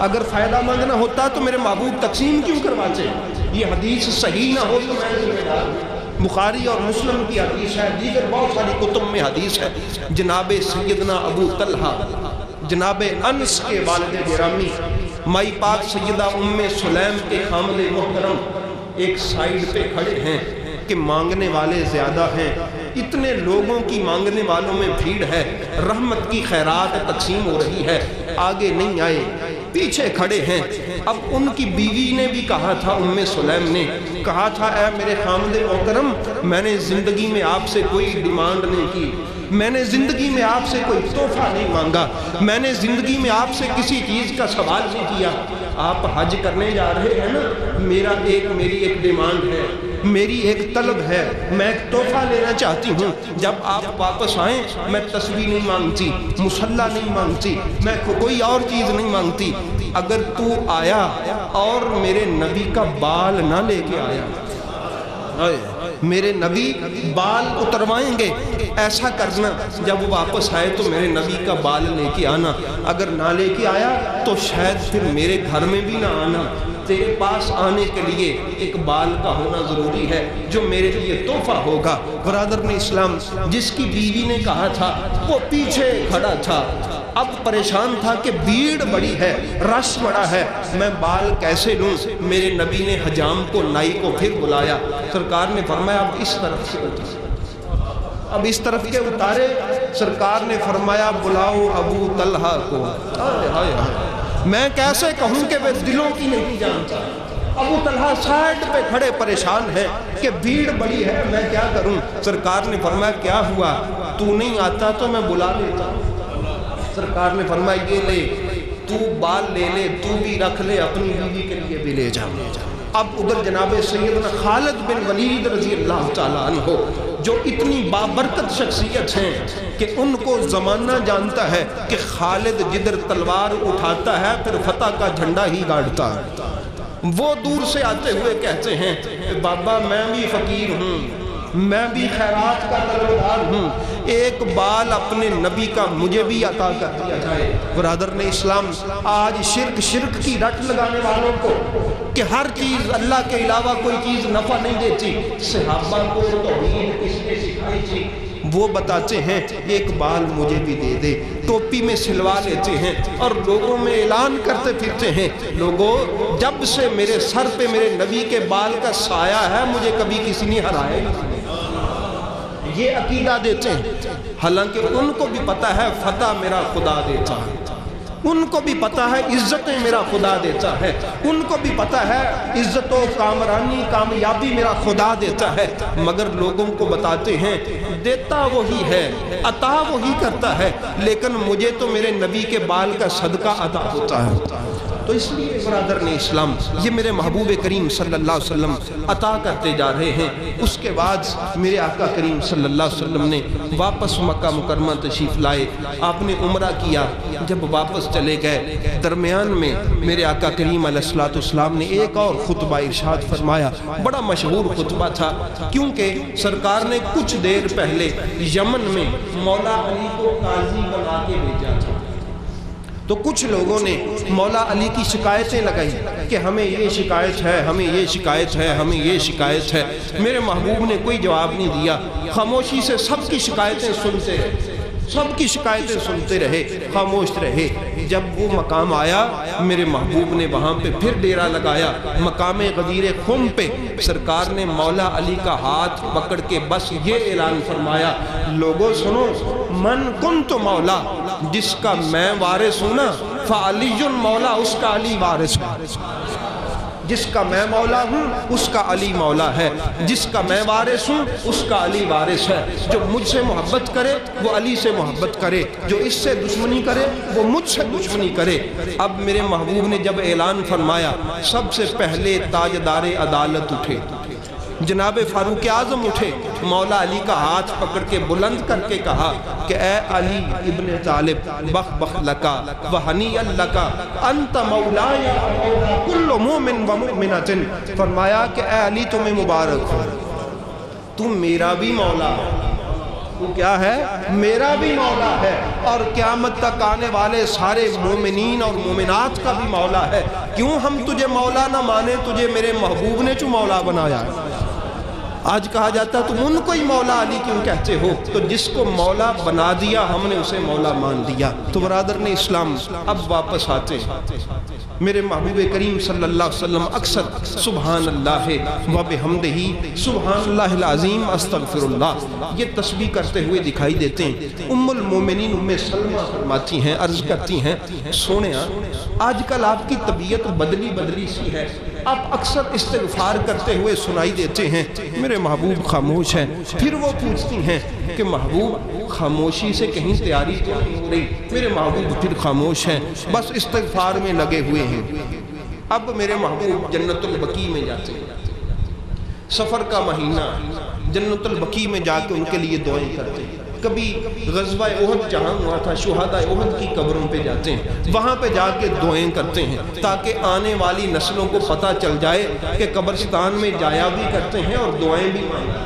اگر فائدہ مند نہ ہوتا تو میرے محبوب تقسیم کیوں کرواتے؟ یہ حدیث صحیح نہ ہو تو میں ذمہ دار ہوں۔ بخاری اور مسلم کی حدیث ہے، دیگر بہت ساری کتب میں حدیث ہے، جناب سیدنا ابو طلحہ جناب انس کے والد گرامی مائی پاک سیدہ ام سلیم کے خامد محترم ایک سائیڈ پہ کھڑے ہیں کہ مانگنے والے زیادہ ہیں، اتنے لوگوں کی مانگنے والوں میں بھیڑ ہے، رحمت کی خیرات تقسیم ہو رہی ہے، آگے نہیں آئے، پیچھے کھڑے ہیں۔ اب ان کی بیوی نے بھی کہا تھا، ام سلیم نے کہا تھا اے میرے خامد محترم میں نے زندگی میں آپ سے کوئی ڈیمانڈ نہیں کی، میں نے زندگی میں آپ سے کوئی تحفہ نہیں مانگا، میں نے زندگی میں آپ سے کسی چیز کا سوال نہیں کیا، آپ حج کرنے جا رہے ہیں نا، میری ایک ڈیمانڈ ہے، میری ایک طلب ہے، میں ایک تحفہ لینا چاہتی ہوں، جب آپ واپس آئیں میں تسبیح نہیں مانگتی، مصلی نہیں مانگتی، میں کوئی اور چیز نہیں مانگتی، اگر تو آیا اور میرے نبی کا بال نہ لے کے آیا، میرے نبی بال اتروائیں گے، ایسا کرنا جب وہ واپس آئے تو میرے نبی کا بال لے کے آنا، اگر نہ لے کے آیا تو شاید پھر میرے گھر میں بھی نہ آنا، تیرے پاس آنے کے لیے ایک بال کا ہونا ضروری ہے جو میرے لیے تحفہ ہوگا۔ برادر نے اسلام جس کی بیوی نے کہا تھا وہ پیچھے کھڑا تھا، اب پریشان تھا کہ بھیڑ بڑی ہے، رش بڑا ہے، میں بال کیسے لوں؟ میرے نبی نے حجام کو، نائی کو پھر بلایا، سرکار نے فرمایا اب اس طرف سے اتارے، اب اس طرف کے اتارے، سرکار نے فرمایا بلاؤ ابو طلحہ کو۔ میں کیسے کہوں کہ وہ دلوں کی نہیں جانتا؟ ابو طلحہ سائڈ پہ کھڑے پریشان ہیں کہ بھیڑ بڑی ہے، میں کیا کروں؟ سرکار نے فرمایا کیا ہوا؟ تو نہیں آتا تو میں بلا لیتا۔ سرکار نے فرمایا یہ لے، تو بال لے لے، تو بھی رکھ لے، اپنی بیوی کے لیے بھی لے جا۔ اب ادھر جناب سیدنا خالد بن ولید رضی اللہ تعالیٰ عنہ جو اتنی بابرکت شخصیت ہیں کہ ان کو زمانہ جانتا ہے کہ خالد جدھر تلوار اٹھاتا ہے پھر فتح کا جھنڈا ہی گاڑتا ہے، وہ دور سے آتے ہوئے کہتے ہیں بابا میں بھی فقیر ہوں، میں بھی خیرات کا طلبگار ہوں، ایک بال اپنے نبی کا مجھے بھی عطا کر دیا جائے۔ برادران اسلام، آج شرک کی رٹ لگانے والوں کو کہ ہر چیز اللہ کے علاوہ کوئی چیز نفع نہیں دیتی، صحابہ کو توحید کس نے سکھائی تھی؟ وہ بتاتے ہیں ایک بال مجھے بھی دے دے، ٹوپی میں سلوا لیتے ہیں اور لوگوں میں اعلان کرتے پھرتے ہیں، لوگوں جب سے میرے سر پہ میرے نبی کے بال کا سایہ ہے مجھے کبھی کسی نے ہرایا نہیں۔ یہ عقیدہ دیتے ہیں، حالانکہ ان کو بھی پتہ ہے فتح میرا خدا دیتا ہے، ان کو بھی پتہ ہے عزتیں میرا خدا دیتا ہے، ان کو بھی پتہ ہے عزت و کامرانی کامیابی میرا خدا دیتا ہے، مگر لوگوں کو بتاتے ہیں دیتا وہی ہے، عطا وہی کرتا ہے، لیکن مجھے تو میرے نبی کے بال کا صدقہ عطا ہوتا ہے۔ تو اس لیے برادران اسلام، یہ میرے محبوب کریم صلی اللہ علیہ وسلم عطا کرتے جا رہے ہیں۔ اس کے بعد میرے آقا کریم صلی اللہ علیہ وسلم نے واپس مکہ مکرمہ تشریف لائے، آپ نے عمرہ کیا۔ جب واپس چلے گئے درمیان میں میرے آقا کریم علیہ السلام نے ایک اور خطبہ ارشاد فرمایا، بڑا مشہور خطبہ تھا، کیونکہ سرکار نے کچھ دیر پہلے یمن میں مولا علی کو قاضی بنا کے بھیجا تھا، تو کچھ لوگوں نے مولا علی کی شکایتیں لگائی کہ ہمیں یہ شکایت ہے، ہمیں یہ شکایت ہے، ہمیں یہ شکایت ہے۔ میرے محبوب نے کوئی جواب نہیں دیا، خاموشی سے سب کی شکایتیں سنتے رہے، سب کی شکایتیں سنتے رہے، خاموش رہے۔ جب وہ مقام آیا میرے محبوب نے وہاں پہ پھر ڈیرا لگایا، مقام غدیر خم پہ سرکار نے مولا علی کا ہاتھ پکڑ کے بس یہ اعلان فرمایا، لوگوں سنو، من کنت مولا، جس کا میں وارث ہوں نا، فعلی مولا، اس کا علی وارث ہے۔ جس کا میں مولا ہوں اس کا علی مولا ہے، جس کا میں وارث ہوں اس کا علی وارث ہے۔ جو مجھ سے محبت کرے وہ علی سے محبت کرے، جو اس سے دشمنی کرے وہ مجھ سے دشمنی کرے۔ اب میرے محبوب نے جب اعلان فرمایا، سب سے پہلے تاجدار عدالت اٹھے، جناب فاروق اعظم اٹھے، مولا علی کا ہاتھ پکڑ کے بلند کر کے کہا کہ اے علی ابن طالب، بخ بخ لکا وحنیئا لکا انت مولایا مولا کل مومن و مؤمنۃ، فرمایا کہ اے علی تمہیں مبارک ہو، تم میرا بھی مولا ہے۔ وہ کیا ہے؟ میرا بھی مولا ہے، اور قیامت تک آنے والے سارے مومنین اور مومنات کا بھی مولا ہے۔ کیوں ہم تجھے مولا نہ مانے؟ تجھے میرے محبوب نے جو مولا بنایا ہے۔ آج کہا جاتا ہے تم ان کو ہی مولا علی کیوں کہتے ہو؟ تو جس کو مولا بنا دیا ہم نے اسے مولا مان دیا۔ تو برادران اسلام، اب واپس آتے میرے محبوب کریم صلی اللہ علیہ وسلم اکثر سبحان اللہ و بحمدہ سبحان اللہ العظیم استغفر اللہ یہ تسبیح کرتے ہوئے دکھائی دیتے ہیں۔ ام المومنین ام سلمہ فرماتی ہیں، عرض کرتی ہیں، سونیا آج کل آپ کی طبیعت بدلی سی ہے، آپ اکثر استغفار کرتے ہوئے سنائی دیتے ہیں۔ میرے محبوب خاموش ہیں۔ پھر وہ پوچھتی ہیں کہ محبوب خاموشی سے کہیں تیاری تو نہیں ہو رہی؟ میرے محبوب پھر خاموش ہیں، بس استغفار میں لگے ہوئے ہیں۔ اب میرے محبوب جنت البقیع میں جاتے ہیں، سفر کا مہینہ، جنت البقیع میں جا کے ان کے لیے دعائیں کرتے ہیں۔ کبھی غزوہ احد جہاں ہوا تھا، شہداء احد کی قبروں پہ جاتے ہیں، وہاں پہ جا کے دعائیں کرتے ہیں تاکہ آنے والی نسلوں کو پتہ چل جائے کہ قبرستان میں جایا بھی کرتے ہیں اور دعائیں بھی مانگتے ہیں۔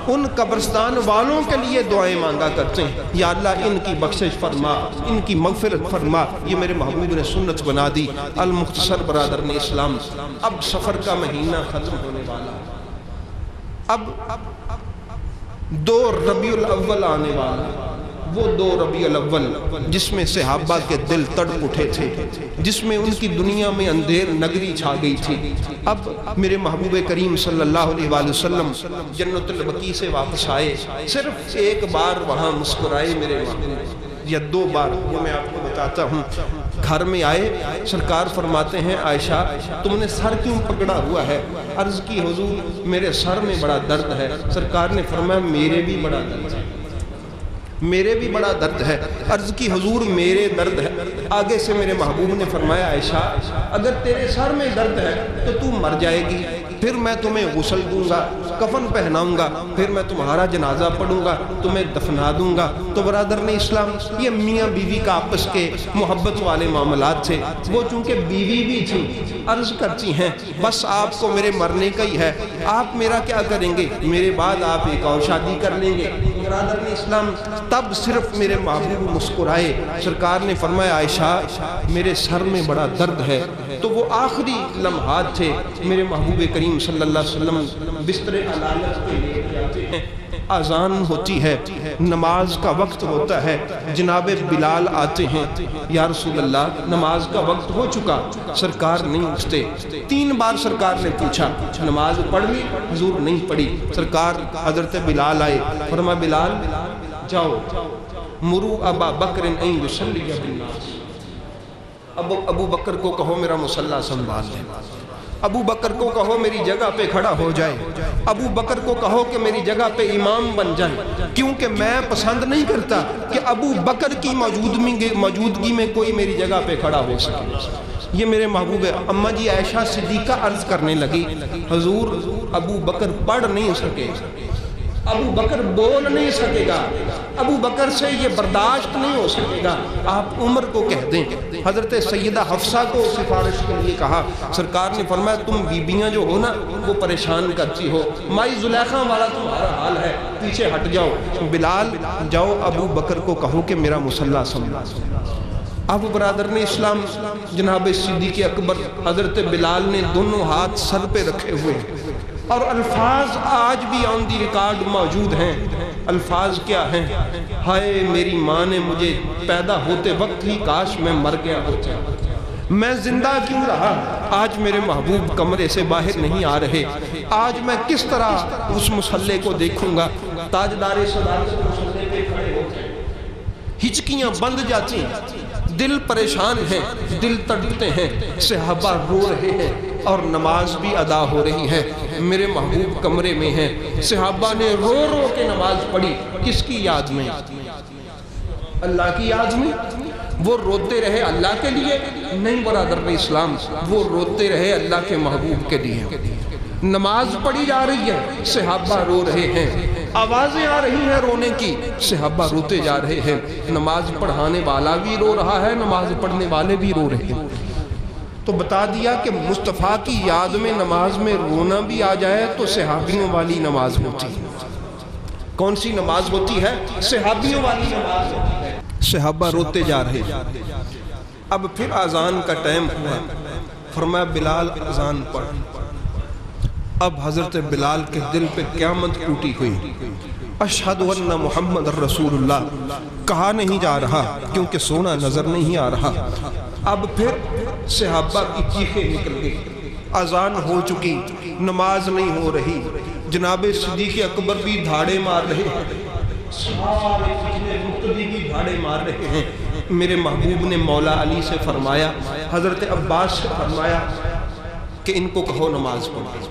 ان قبرستان والوں کے لیے دعائیں مانگا کرتے ہیں، یا اللہ ان کی بخشش فرما، ان کی مغفرت فرما۔ یہ میرے محبوب نے سنت بنا دی۔ المختصر برادران اسلام، اب سفر کا مہینہ ختم ہونے والا، اب 2 ربیع الاول آنے والا، وہ 2 ربیع الاول جس میں صحابہ کے دل تڑپ اٹھے تھے، جس میں ان کی دنیا میں اندھیر نگری چھا گئی تھی۔ اب میرے محبوب کریم صلی اللہ علیہ وآلہ وسلم جنت البقیع سے واپس آئے، صرف ایک بار وہاں مسکرائے میرے محبوب، یا 2 بار، یہ میں آپ کو بتاتا ہوں۔ گھر میں آئے، سرکار فرماتے ہیں عائشہ تم نے سر کیوں پکڑا ہوا ہے؟ عرض کی حضور میرے سر میں بڑا درد ہے۔ سرکار نے فرمایا میرے بھی بڑا درد ہے۔ میرے بھی بڑا درد ہے۔ عرض کی حضور میرے درد ہے۔ آگے سے میرے محبوب نے فرمایا عائشہ اگر تیرے سر میں درد ہے تو تو مر جائے گی، پھر میں تمہیں غسل دوں گا، کفن پہناؤں گا، پھر میں تمہارا جنازہ پڑھوں گا، تمہیں دفنا دوں گا۔ تو برادران اسلام یہ میاں بیوی کا آپس کے محبت والے معاملات تھے۔ وہ چونکہ بیوی بھی تھی، عرض کرتی ہیں بس آپ کو میرے مرنے کا ہی ہے، آپ میرا کیا کریں گے، میرے بعد آپ ایک اور شادی کر لیں گے۔ برادران اسلام تب صرف میرے محبوب مسکرائے، سرکار نے فرمایا عائشہ میرے سر میں بڑا درد ہے۔ تو وہ آخری لمحات تھے، میرے محبوب کریم صلی اللہ علیہ وسلم بستر علالت کے لے کے آتے ہیں، اذان ہوتی ہے، نماز کا وقت ہوتا ہے، جناب بلال آتے ہیں، یا رسول اللہ نماز کا وقت ہو چکا، سرکار نہیں اٹھتے۔ 3 بار سرکار نے پوچھا نماز پڑھ لی، حضور نہیں پڑھی۔ سرکار حضرت بلال آئے، فرمایا بلال جاؤ مرو ابا بکر ان یصلی بالناس، ابو بکر کو کہو میرا مصلی سنبھال لے، ابو بکر کو کہو میری جگہ پہ کھڑا ہو جائے، ابو بکر کو کہو کہ میری جگہ پہ امام بن جائے، کیونکہ میں پسند نہیں کرتا کہ ابو بکر کی موجودگی میں کوئی میری جگہ پہ کھڑا ہو سکے۔ یہ میرے محبوب ہے۔ اماں جی عائشہ صدیقہ عرض کرنے لگی حضور ابو بکر پڑھ نہیں سکے، ابو بکر بول نہیں سکے گا، ابو بکر سے یہ برداشت نہیں ہو سکے گا، آپ عمر کو کہہ دیں۔ حضرت سیدہ حفصہ کو سفارش کے لیے کہا، سرکار نے فرمایا تم بیبیاں جو ہو نا وہ پریشان کرتی ہو، مائی زلیخا والا تمہارا حال ہے، پیچھے ہٹ جاؤ، بلال جاؤ ابو بکر کو کہو کہ میرا مصلی سنبھال۔ اب برادران اسلام جناب صدیق اکبر حضرت بلال نے دونوں ہاتھ سر پہ رکھے ہوئے، اور الفاظ آج بھی آن دی ریکارڈ موجود ہیں۔ الفاظ کیا ہیں؟ ہائے میری ماں نے مجھے پیدا ہوتے وقت ہی کاش میں مر گیا ہوتا، میں زندہ کیوں رہا؟ آج میرے محبوب کمرے سے باہر نہیں آ رہے، آج میں کس طرح اس مصلی کو دیکھوں گا؟ تاجدار صدارت مصلی پہ کھڑے ہوتے ہیں، ہچکیاں بند جاتی ہیں، دل پریشان ہیں، دل تڑپتے ہیں، صحابہ رو رہے ہیں اور نماز بھی ادا ہو رہی ہے، میرے محبوب کمرے میں ہیں۔ صحابہ نے رو رو کے نماز پڑھی، کس کی یاد میں؟ اللہ کی یاد میں۔ وہ روتے رہے اللہ کے لیے؟ نہیں برادر اسلام، وہ روتے رہے اللہ کے محبوب کے لیے۔ نماز پڑھی جا رہی ہے، صحابہ رو رہے ہیں، آوازیں آ رہی ہیں رونے کی، صحابہ روتے جا رہے ہیں، نماز پڑھانے والا بھی رو رہا ہے، نماز پڑھنے والے بھی رو رہے ہیں۔ تو بتا دیا کہ مصطفیٰ کی یاد میں نماز میں رونا بھی آ جائے تو صحابیوں والی نماز ہوتی ہے۔ کون سی نماز ہوتی ہے؟ صحابیوں والی نماز ہوتی ہے۔ صحابہ روتے جا رہے ہیں۔ اب پھر اذان کا ٹائم ہوا، فرمایا بلال اذان پڑھ۔ اب حضرت بلال کے دل پہ قیامت ٹوٹی ہوئی، اشہد ان محمد رسول اللہ کہا نہیں جا رہا کیونکہ سونا نظر نہیں آ رہا۔ اب پھر صحابہ کی چیخیں نکل گئی، اذان ہو چکی، نماز نہیں ہو رہی، جناب صدیق اکبر بھی دھاڑے مار رہے ہیں، سارے فتنے مقتدی بھی دھاڑے مار رہے ہیں۔ میرے محبوب نے مولا علی سے فرمایا، حضرت عباس سے فرمایا کہ ان کو کہو نماز پڑھو۔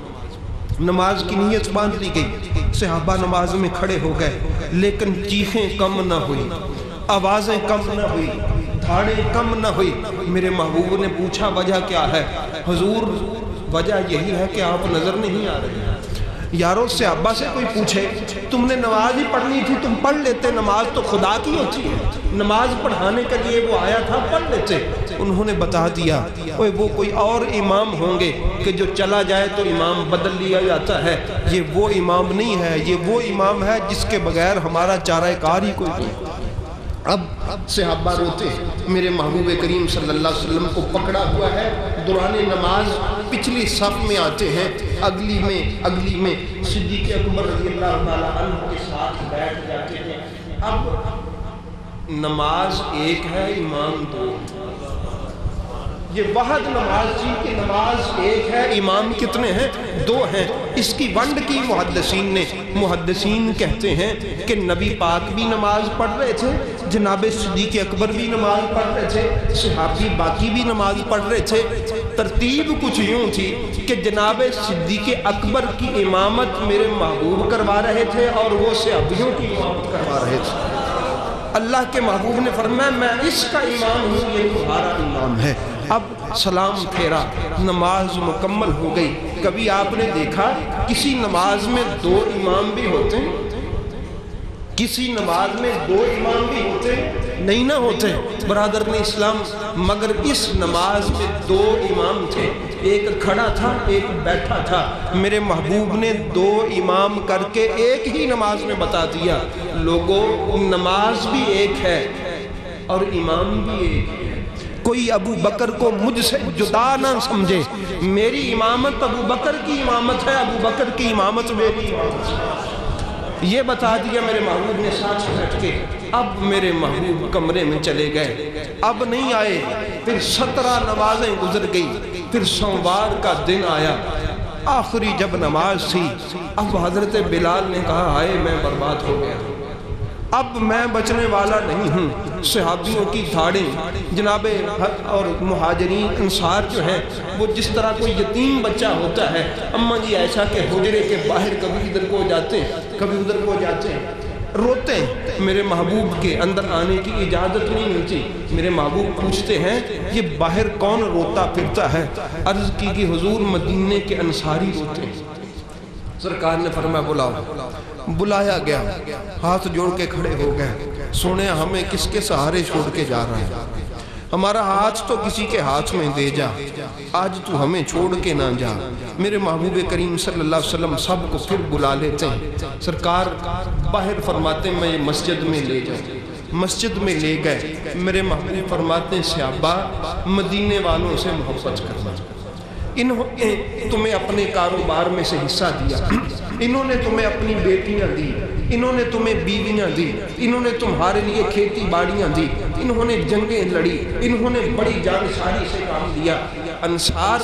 نماز کی نیت باندھ لی گئی، صحابہ نماز میں کھڑے ہو گئے، لیکن چیخیں کم نہ ہوئی، آوازیں کم نہ ہوئی، دھاڑیں کم نہ ہوئی۔ میرے محبوب نے پوچھا وجہ کیا ہے؟ حضور وجہ یہی ہے کہ آپ نظر نہیں آ رہے۔ یارو صحابہ سے کوئی پوچھے تم نے نماز ہی پڑھنی تھی تم پڑھ لیتے، نماز تو خدا کی ہوتی ہے، نماز پڑھانے کے لیے وہ آیا تھا، پڑھ لیتے۔ انہوں نے بتا دیا وہ کوئی اور امام ہوں گے کہ جو چلا جائے تو امام بدل لیا جاتا ہے، یہ وہ امام نہیں ہے، یہ وہ امام ہے جس کے بغیر ہمارا چارہ کار ہی کوئی نہیں۔ اب صحابہ روتے، میرے محبوب کریم صلی اللہ علیہ وسلم کو پکڑا ہوا ہے، دوران نماز پچھلی صف میں آتے ہیں، اگلی میں صدیق اکبر رضی اللہ تعالیٰ عنہ کے ساتھ بیٹھ جاتے ہیں۔ اب نماز ایک ہے، امام دو، یہ وحد نماز تھی کہ نماز ایک ہے، امام کتنے ہیں؟ دو ہیں۔ اس کی ونڈ کی محدثین نے، محدثین کہتے ہیں کہ نبی پاک بھی نماز پڑھ رہے تھے، جناب صدیق اکبر بھی نماز پڑھ رہے تھے، صحابی باقی بھی نماز پڑھ رہے تھے۔ ترتیب کچھ یوں تھی کہ جناب صدیق اکبر کی امامت میرے محبوب کروا رہے تھے اور وہ صحابیوں کی امامت کروا رہے تھے۔ اللہ کے محبوب نے فرمایا میں اس کا امام ہوں، یہ تمہارا امام ہے۔ اب سلام پھیرا، نماز مکمل ہو گئی۔ کبھی آپ نے دیکھا کسی نماز میں 2 امام بھی ہوتے ہیں؟ کسی نماز میں 2 امام بھی ہوتے نہیں نہ ہوتے برادران اسلام، مگر اس نماز میں 2 امام تھے، ایک کھڑا تھا ایک بیٹھا تھا۔ میرے محبوب نے 2 امام کر کے ایک ہی نماز میں بتا دیا، لوگوں نماز بھی ایک ہے اور امام بھی ایک ہے۔ کوئی ابو بکر کو مجھ سے جدا نہ سمجھے، میری امامت ابو بکر کی امامت ہے، ابو بکر کی امامت میری امامت ہے، یہ بتا دیا میرے محبوب نے ساتھ بیٹھ کے۔ اب میرے محبوب کمرے میں چلے گئے، اب نہیں آئے۔ پھر 17 نمازیں گزر گئی، پھر سوموار کا دن آیا، آخری جب نماز تھی، اب حضرت بلال نے کہا ہائے میں برباد ہو گیا، اب میں بچنے والا نہیں ہوں۔ صحابیوں کی دھاڑیں جناب اور مہاجرین انصار جو ہیں وہ جس طرح کوئی یتیم بچہ ہوتا ہے، اماں جی ایسا کہ حجرے کے باہر کبھی ادھر کو جاتے ہیں کبھی ادھر کو جاتے ہیں، روتے ہیں۔ میرے محبوب کے اندر آنے کی اجازت نہیں ملتی، میرے محبوب پوچھتے ہیں یہ باہر کون روتا پھرتا ہے؟ عرض کی کہ حضور مدینے کے انصاری روتے ہیں۔ سرکار نے فرمایا بلاؤ، بلایا گیا، ہاتھ جوڑ کے کھڑے ہو گئے، سونے ہمیں کس کے سہارے چھوڑ کے جا رہا ہے؟ ہمارا ہاتھ تو کسی کے ہاتھ میں دے جا، آج تو ہمیں چھوڑ کے نہ جا۔ میرے محبوب کریم صلی اللہ علیہ وسلم سب کو پھر بلا لیتے ہیں، سرکار باہر فرماتے ہیں میں یہ مسجد میں لے جاؤں، مسجد میں لے گئے۔ میرے محبوب فرماتے ہیں صحابہ مدینے والوں سے محبت کرنا، انہوں نے تمہیں اپنے کاروبار میں سے حصہ دیا، انہوں نے تمہیں اپنی بیٹیاں دی، انہوں نے تمہیں بیویاں دی، انہوں نے تمہارے لیے کھیتی باڑیاں دی، انہوں نے جنگیں لڑی، انہوں نے بڑی جانساری سے کام دیا۔ انصار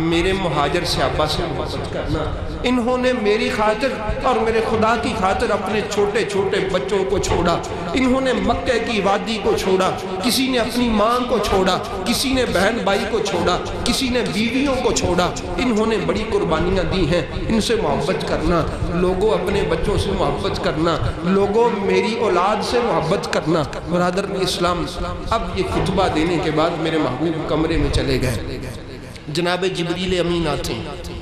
میرے مہاجر صحابہ سے محبت کرنا، انہوں نے میری خاطر اور میرے خدا کی خاطر اپنے چھوٹے چھوٹے بچوں کو چھوڑا، انہوں نے مکہ کی وادی کو چھوڑا، کسی نے اپنی ماں کو چھوڑا، کسی نے بہن بھائی کو چھوڑا، کسی نے بیویوں کو چھوڑا، انہوں نے بڑی قربانیاں دی ہیں۔ ان سے محبت کرنا، لوگوں اپنے بچوں سے محبت کرنا، لوگوں میری اولاد سے محبت کرنا۔ برادر اسلام، اب یہ خطبہ دینے کے بعد میرے محبوب کمرے میں چلے گئے، جناب جبریل امین آتے ہیں،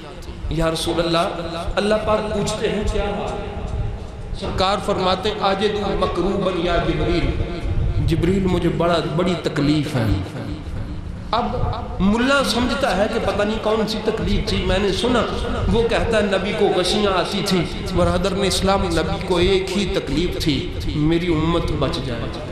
یا رسول اللہ، اللہ پاک پوچھتے ہیں کیا حال؟ سرکار فرماتے ہیں آجد مکروبا یا جبریل، جبریل مجھے بڑی تکلیف ہے۔ اب ملا سمجھتا ہے کہ پتہ نہیں کون سی تکلیف تھی، میں نے سنا وہ کہتا ہے نبی کو غشیاں آتی تھی۔ برادران اسلام، نبی کو ایک ہی تکلیف تھی، میری امت بچ جائے،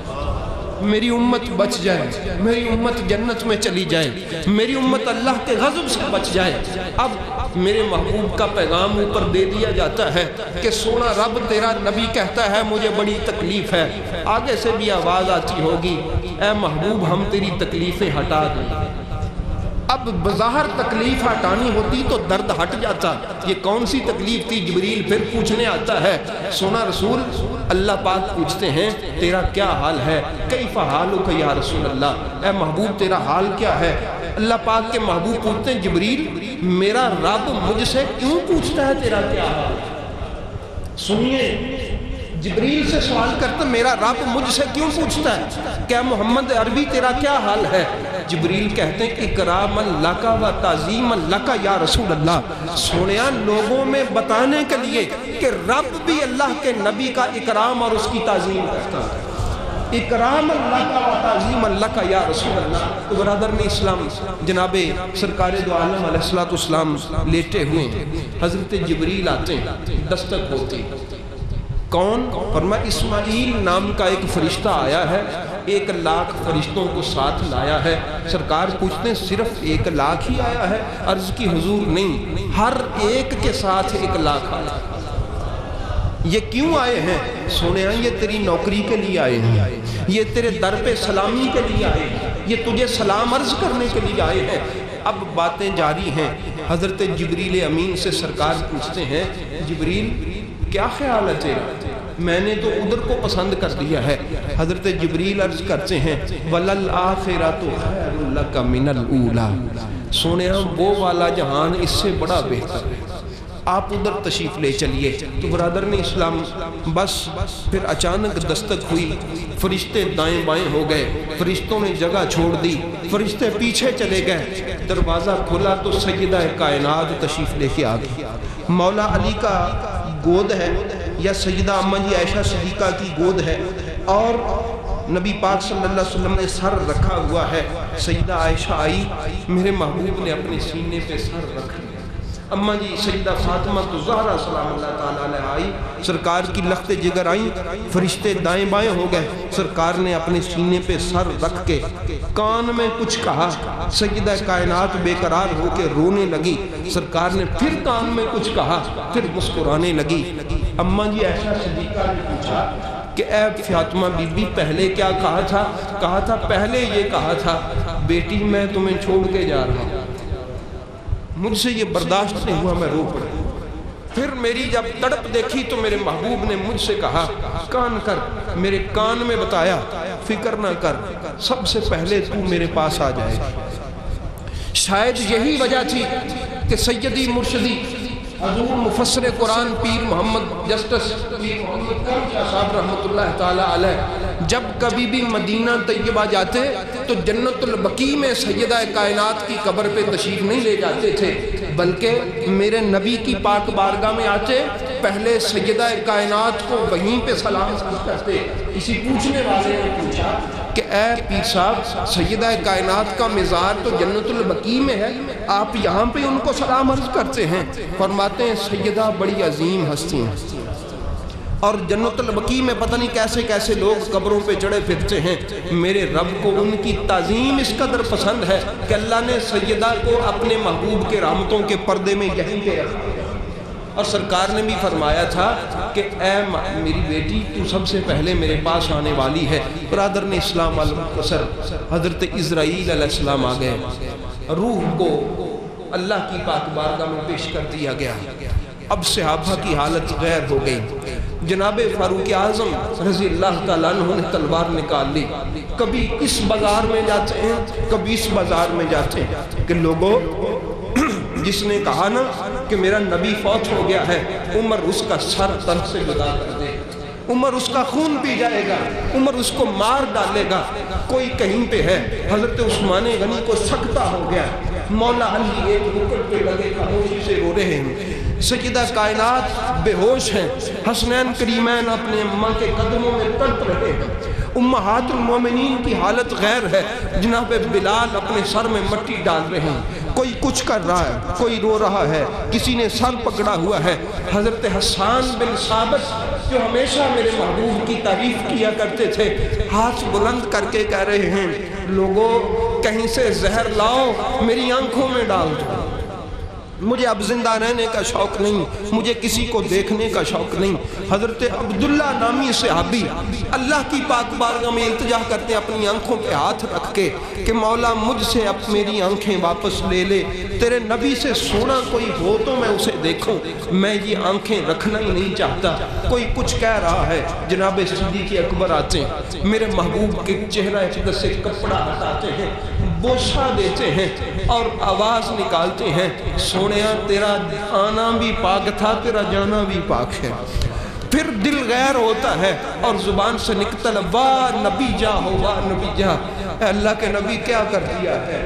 میری امت بچ جائے، میری امت جنت میں چلی جائے، میری امت اللہ کے غضب سے بچ جائے۔ اب میرے محبوب کا پیغام اوپر دے دیا جاتا ہے کہ سونا رب تیرا نبی کہتا ہے مجھے بڑی تکلیف ہے۔ آگے سے بھی آواز آتی ہوگی اے محبوب ہم تیری تکلیفیں ہٹا دیں۔ اب بظاہر تکلیف ہٹانی ہوتی تو درد ہٹ جاتا، یہ کون سی تکلیف تھی؟ جبریل پھر پوچھنے آتا ہے، سونا رسول، اللہ پاک پوچھتے ہیں تیرا کیا حال ہے؟ کیف حالک یا رسول اللہ، اے محبوب تیرا حال کیا ہے؟ اللہ پاک کے محبوب پوچھتے ہیں جبریل میرا رب مجھ سے کیوں پوچھتا ہے تیرا کیا حال ہے؟ سنیے، جبریل سے سوال کرتا میرا رب مجھ سے کیوں پوچھتا ہے کیا محمد عربی تیرا کیا حال ہے؟ جبریل کہتے ہیں اکرام لکا و تعظیم لکا یا رسول اللہ، سونیا لوگوں میں بتانے کے لیے کہ رب بھی اللہ کے نبی کا اکرام اور اس کی تعظیم کرتا ہے۔ اکرام لکا و تعظیم لکا یا رسول اللہ۔ تو برادران اسلام، جناب سرکار دو عالم علیہ السلام لیٹے ہوئے، حضرت جبریل آتے ہیں، دستک ہوتی، کون؟ فرمایا اسماعیل نام کا ایک فرشتہ آیا ہے، 1,00,000 فرشتوں کو ساتھ لایا ہے۔ سرکار پوچھتے ہیں صرف 1,00,000 ہی آیا ہے؟ عرض کی حضور نہیں، ہر ایک کے ساتھ 1,00,000 آیا۔ یہ کیوں آئے ہیں؟ سونے یہ تیری نوکری کے لیے آئے ہیں، یہ تیرے در پہ سلامی کے لیے آئے ہیں، یہ تجھے سلام عرض کرنے کے لیے آئے ہیں۔ اب باتیں جاری ہیں، حضرت جبریل امین سے سرکار پوچھتے ہیں جبریل کیا خیال ہے تیرا؟ میں نے تو ادھر کو پسند کر دیا ہے۔ حضرت جبریل عرض کرتے ہیں وَلَلْآخِرَةُ خَيْرٌ لَكَ مِنَ الْأُولَى، سونے وہ والا جہان اس سے بڑا بہتر ہے۔ آپ ادھر تشریف لے چلیے۔ تو برادران اسلام بس پھر اچانک دستک ہوئی، فرشتے دائیں بائیں ہو گئے، فرشتوں نے جگہ چھوڑ دی، فرشتے پیچھے چلے گئے، دروازہ کھولا تو سیدہ کائنات تشریف لے کے آ گئی۔ مولا علی کا گود ہے یا سیدہ اماں جی عائشہ صدیقہ کی گود ہے، اور نبی پاک صلی اللہ علیہ وسلم نے سر رکھا ہوا ہے۔ سیدہ عائشہ آئی، میرے محبوب نے اپنے سینے پہ سر رکھ لیا۔ اماں جی سیدہ فاطمہ زہرا سلام اللہ تعالیٰ علیہ آئی، سرکار کی لخت جگر آئیں، فرشتے دائیں بائیں ہو گئے، سرکار نے اپنے سینے پہ سر رکھ کے کان میں کچھ کہا، سیدہ کائنات بے قرار ہو کے رونے لگی، سرکار نے پھر کان میں کچھ کہا، پھر مسکرانے لگی۔ اماں جی عائشہ صدیقہ نے پوچھا کہ اے فاطمہ بی بی پہلے کیا کہا تھا؟ کہا تھا پہلے یہ کہا تھا بیٹی میں تمہیں چھوڑ کے جا رہا ہوں، مجھ سے یہ برداشت نہیں ہوا، میں رو پڑی۔ پھر میری جب تڑپ دیکھی تو میرے محبوب نے مجھ سے کہا کان کر، میرے کان میں بتایا فکر نہ کر، سب سے پہلے تو میرے پاس آ جائے۔ شاید یہی وجہ تھی کہ سیدی مرشدی حضور مفسر قرآن پیر محمد جسٹس پیر محمد کرم شاہ صاحب رحمۃ اللہ تعالیٰ علیہ جب کبھی بھی مدینہ طیبہ جاتے تو جنت البقیع میں سیدہ کائنات کی قبر پہ تشریف نہیں لے جاتے تھے، بلکہ میرے نبی کی پاک بارگاہ میں آتے پہلے سیدہ کائنات کو وہیں پہ سلام کرتے۔ اسی پوچھنے والے نے پوچھا کہ اے پیر صاحب سیدہ کائنات کا مزار تو جنت البقیع میں ہے، آپ یہاں پہ ان کو سلام عرض کرتے ہیں؟ فرماتے ہیں سیدہ بڑی عظیم ہستی ہیں، اور جنت البقیع میں پتہ نہیں کیسے کیسے لوگ قبروں پہ چڑھے پھرتے ہیں، میرے رب کو ان کی تعظیم اس قدر پسند ہے کہ اللہ نے سیدہ کو اپنے محبوب کے رحمتوں کے پردے میں یہیں پہ رکھا۔ اور سرکار نے بھی فرمایا تھا کہ اے میری بیٹی تو سب سے پہلے میرے پاس آنے والی ہے۔ برادران اسلام المختصر حضرت اسرائیل علیہ السلام آ گئے، روح کو اللہ کی پاک بارگاہ میں پیش کر دیا گیا۔ اب صحابہ کی حالت غیر ہو گئی، جناب فاروق اعظم رضی اللہ تعالیٰ عنہ نے تلوار نکال لی، کبھی اس بازار میں جاتے ہیں کبھی اس بازار میں جاتے ہیں کہ لوگوں جس نے کہا نا کہ میرا نبی فوت ہو گیا ہے، عمر اس کا سر تن سے جدا کر دے، عمر اس کا خون پی جائے گا، عمر اس کو مار ڈالے گا۔ کوئی کہیں پہ ہے، حضرت عثمان غنی کو سکتہ ہو گیا، مولا علی ایک نکٹ پہ لگے خاموشی سے رو رہے ہیں، سیدہ کائنات بے ہوش ہیں، حسنین کریمین اپنے اماں کے قدموں میں تڑپ رہے ہیں، امہات المومنین کی حالت غیر ہے، جناب بلال اپنے سر میں مٹی ڈال رہے ہیں، کوئی کچھ کر رہا ہے، کوئی رو رہا ہے، کسی نے سر پکڑا ہوا ہے۔ حضرت حسان بن ثابت جو ہمیشہ میرے محبوب کی تعریف کیا کرتے تھے، ہاتھ بلند کر کے کہہ رہے ہیں لوگوں کہیں سے زہر لاؤ میری آنکھوں میں ڈال دو، مجھے اب زندہ رہنے کا شوق نہیں، مجھے کسی کو دیکھنے کا شوق نہیں۔ حضرت عبداللہ نامی صحابی اللہ کی پاک بارگاہ میں التجا کرتے ہیں اپنی آنکھوں پہ ہاتھ رکھ کے کہ مولا مجھ سے اب میری آنکھیں واپس لے لے، تیرے نبی سے سونا کوئی ہو تو میں اسے دیکھوں، میں یہ آنکھیں رکھنا ہی نہیں چاہتا۔ کوئی کچھ کہہ رہا ہے، جناب صدیق اکبر آتے ہیں، میرے محبوب کے چہرہ اقدس سے کپڑا ہٹاتے ہیں، بوسہ دیتے ہیں اور آواز نکالتے ہیں سونیا تیرا آنا بھی پاک تھا، تیرا جانا بھی پاک ہے۔ پھر دل غیر ہوتا ہے اور زبان سے نکلتا ہے واہ نبی جا ہو، واہ نبی جا، اے اللہ کے نبی کیا کر دیا ہے۔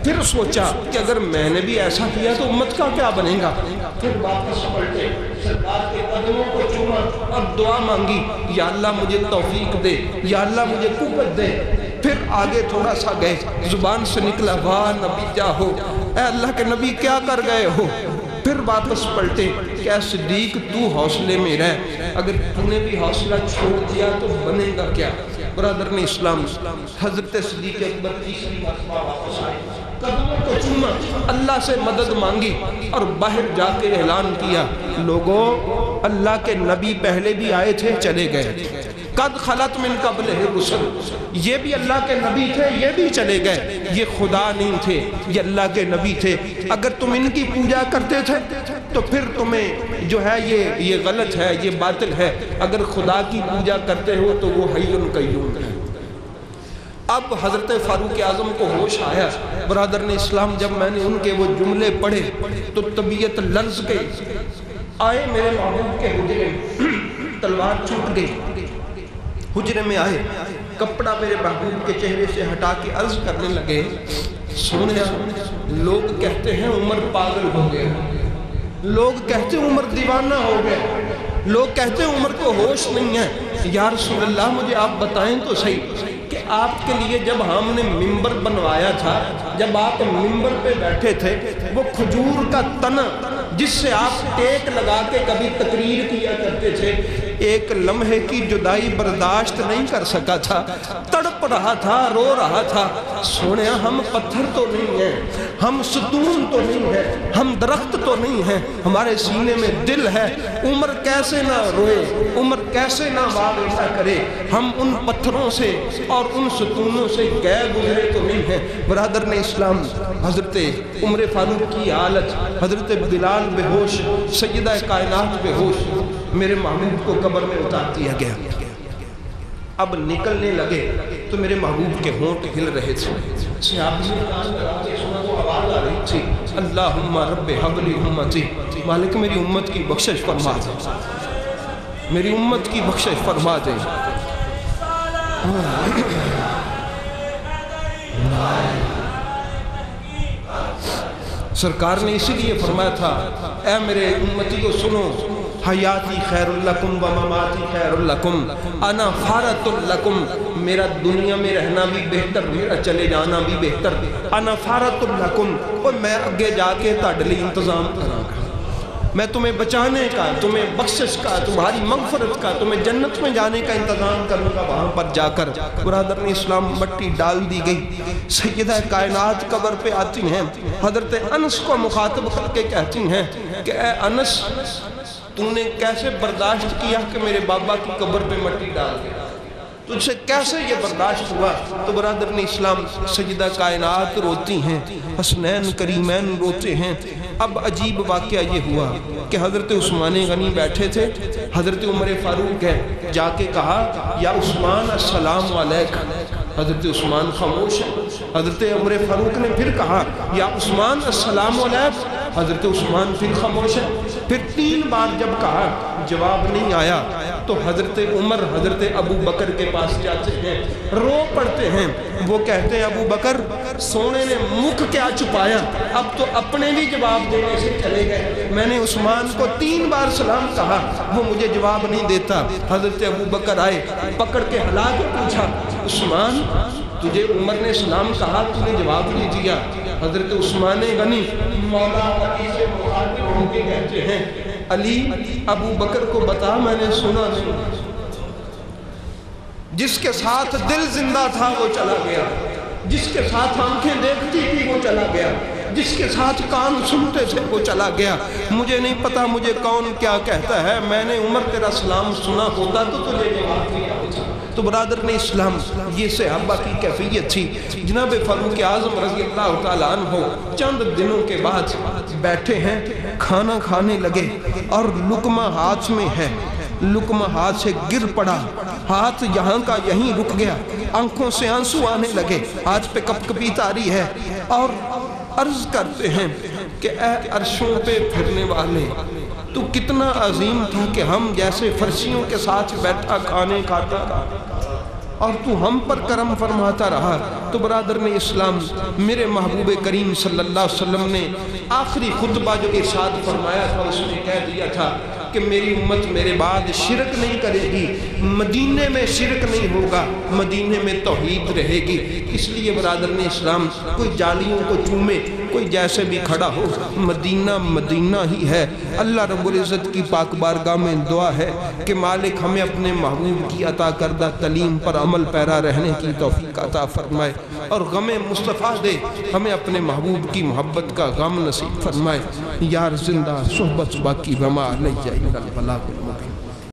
پھر سوچا کہ اگر میں نے بھی ایسا کیا تو امت کا کیا بنے گا۔ پھر واپس پلٹے، سرکار کے قدموں کو چوما اور دعا مانگی یا اللہ مجھے توفیق دے، یا اللہ مجھے قوت دے۔ پھر آگے تھوڑا سا گئے، زبان سے نکلا واہ نبی جا ہو، اے اللہ کے نبی کیا کر گئے ہو۔ پھر واپس پلٹے کہ اے صدیق تو حوصلے میں رہ، اگر تو نے بھی حوصلہ چھوڑ دیا تو بنے گا کیا۔ برادران اسلام حضرت صدیق اکبر تیسری مرتبہ واپس آئے، قدموں کو چوما، اللہ سے مدد مانگی اور باہر جا کے اعلان کیا لوگوں اللہ کے نبی پہلے بھی آئے تھے چلے گئے، قد خلت من قبلہ الرسل، یہ بھی اللہ کے نبی تھے یہ بھی چلے گئے، یہ خدا نہیں تھے یہ اللہ کے نبی تھے۔ اگر تم ان کی پوجا کرتے تھے تو پھر تمہیں جو ہے یہ غلط ہے، یہ باطل ہے، اگر خدا کی پوجا کرتے ہو تو وہ حی قیوم ہے۔ اب حضرت فاروق اعظم کو ہوش آیا، برادران اسلام جب میں نے ان کے وہ جملے پڑھے تو طبیعت لرز گئی، آئے میرے محبوب کے حجرے میں، تلوار چھوٹ گئی، حجرے میں آئے، کپڑا میرے محبوب کے چہرے سے ہٹا کے عرض کرنے لگے، سونے لوگ کہتے ہیں عمر پاگل ہو گیا، لوگ کہتے ہیں عمر دیوانہ ہو گیا، لوگ کہتے ہیں عمر کو ہوش نہیں ہے، یا رسول اللہ مجھے آپ بتائیں تو صحیح کہ آپ کے لیے جب ہم نے ممبر بنوایا تھا، جب آپ ممبر پہ بیٹھے تھے، وہ کھجور کا تنا جس سے آپ ٹیک لگا کے کبھی تقریر کیا کرتے تھے، ایک لمحے کی جدائی برداشت نہیں کر سکا تھا، تڑپ رہا تھا، رو رہا تھا۔ سونے ہم پتھر تو نہیں ہیں، ہم ستون تو نہیں ہیں، ہم درخت تو نہیں ہیں، ہمارے سینے میں دل ہے، عمر کیسے نہ روئے، عمر کیسے نہ واقعہ کرے، ہم ان پتھروں سے اور ان ستونوں سے گئے گزرے تو نہیں ہیں۔ برادر نے اسلام، حضرت عمر فاروق کی حالت، حضرت بلال بے ہوش، سیدہ کائنات بے ہوش، میرے محبوب کو قبر میں اتار دیا گیا۔ اب نکلنے لگے تو میرے محبوب کے ہونٹ ہل رہے تھے، صحابی نے کان لگا کے سنا تو آواز آ رہی تھی، اللہم رب حب لی امتی، مالک میری امت کی بخشش فرما دے، میری امت کی بخشش فرما دے۔ سرکار نے اسی لیے فرمایا تھا، اے میرے امتی کو سنو، حیاتی خیر لکم و مماتی خیر لکم، انا فارت لکم، میرا دنیا میں رہنا بھی بہتر، میرا چلے جانا بھی بہتر، انا فارت لکم، اور میں اگے جا کے تاڑلی انتظام کراں گا، میں تمہیں بچانے کا، تمہیں بخشش کا، تمہاری مغفرت کا، تمہیں جنت میں جانے کا انتظام کروں گا وہاں پر جا کر۔ برادر نے اسلام مٹی ڈال دی گئی، سیدہ کائنات قبر پہ آتی ہیں، حضرت انس کو مخاطب کر کے کہتی ہیں کہ اے انس، تو نے کیسے برداشت کیا کہ میرے بابا کی قبر پہ مٹی ڈال دیا، تجھ سے کیسے یہ برداشت ہوا؟ تو برادر نے اسلام، سیدہ کائنات روتی ہیں، حسنین کریمین روتے ہیں۔ اب عجیب واقعہ یہ ہوا کہ حضرت عثمان غنی بیٹھے تھے، حضرت عمر فاروق ہے، جا کے کہا یا عثمان السلام علیکہ، حضرت عثمان خاموش ہے، حضرت عمر فاروق نے پھر کہا یا عثمان السلام علیکہ، حضرت عثمان پھر خاموش ہے، پھر 3 بار جب کہا جواب نہیں آیا تو حضرت عمر حضرت ابو بکر کے پاس جاتے ہیں، رو پڑتے ہیں، وہ کہتے ہیں ابو بکر سونے نے مکھ کیا چھپایا، اب تو اپنے بھی جواب دینے سے چلے گئے، میں نے عثمان کو 3 بار سلام کہا، وہ مجھے جواب نہیں دیتا۔ حضرت ابو بکر آئے، پکڑ کے ہلا کے پوچھا عثمان تجھے عمر نے سلام کہا، تو نے جواب نہیں دیا۔ حضرت عثمان غنی مولا علی سے مخاطب ہو کے کہتے ہیں علی ابو بکر کو بتا میں نے سنا نہیں، جس کے ساتھ دل زندہ تھا وہ چلا گیا، جس کے ساتھ آنکھیں دیکھتی تھی وہ چلا گیا، جس کے ساتھ کان سنتے تھے وہ چلا گیا، مجھے نہیں پتا مجھے کون کیا کہتا ہے، میں نے عمر تیرا سلام سنا ہوتا تو تجھے جواب دیا ہوتا۔ تو برادر نے اسلام، یہ صحابہ کی کیفیت تھی۔ جناب فاروق اعظم رضی اللہ تعالیٰ عنہ چند دنوں کے بعد بیٹھے ہیں، کھانا کھانے لگے اور لقمہ ہاتھ میں ہے، لقمہ ہاتھ سے گر پڑا، ہاتھ یہاں کا یہیں رک گیا، آنکھوں سے آنسو آنے لگے، ہاتھ پہ کپ کپی تاری ہے، اور عرض کرتے ہیں کہ اے عرشوں پہ پھرنے والے، تو کتنا عظیم تھا کہ ہم جیسے فرشیوں کے ساتھ بیٹھا کھانے کھاتا رہا اور تو ہم پر کرم فرماتا رہا۔ تو برادر نے اسلام، میرے محبوب کریم صلی اللہ علیہ وسلم نے آخری خطبہ جو ارشاد فرمایا تھا اس میں کہہ دیا تھا کہ میری امت میرے بعد شرک نہیں کرے گی، مدینے میں شرک نہیں ہوگا، مدینے میں توحید رہے گی۔ اس لیے برادر نے اسلام، کوئی جالیوں کو چومے، کوئی جیسے بھی کھڑا ہو، مدینہ مدینہ ہی ہے۔ اللہ رب العزت کی پاک بارگاہ میں دعا ہے کہ مالک ہمیں اپنے محبوب کی عطا کردہ تعلیم پر عمل پیرا رہنے کی توفیق عطا فرمائے اور غم مصطفیٰ دے، ہمیں اپنے محبوب کی محبت کا غم نصیب فرمائے۔ یار زندہ صحبت باقی وما علیہ الا البلاغ المبین۔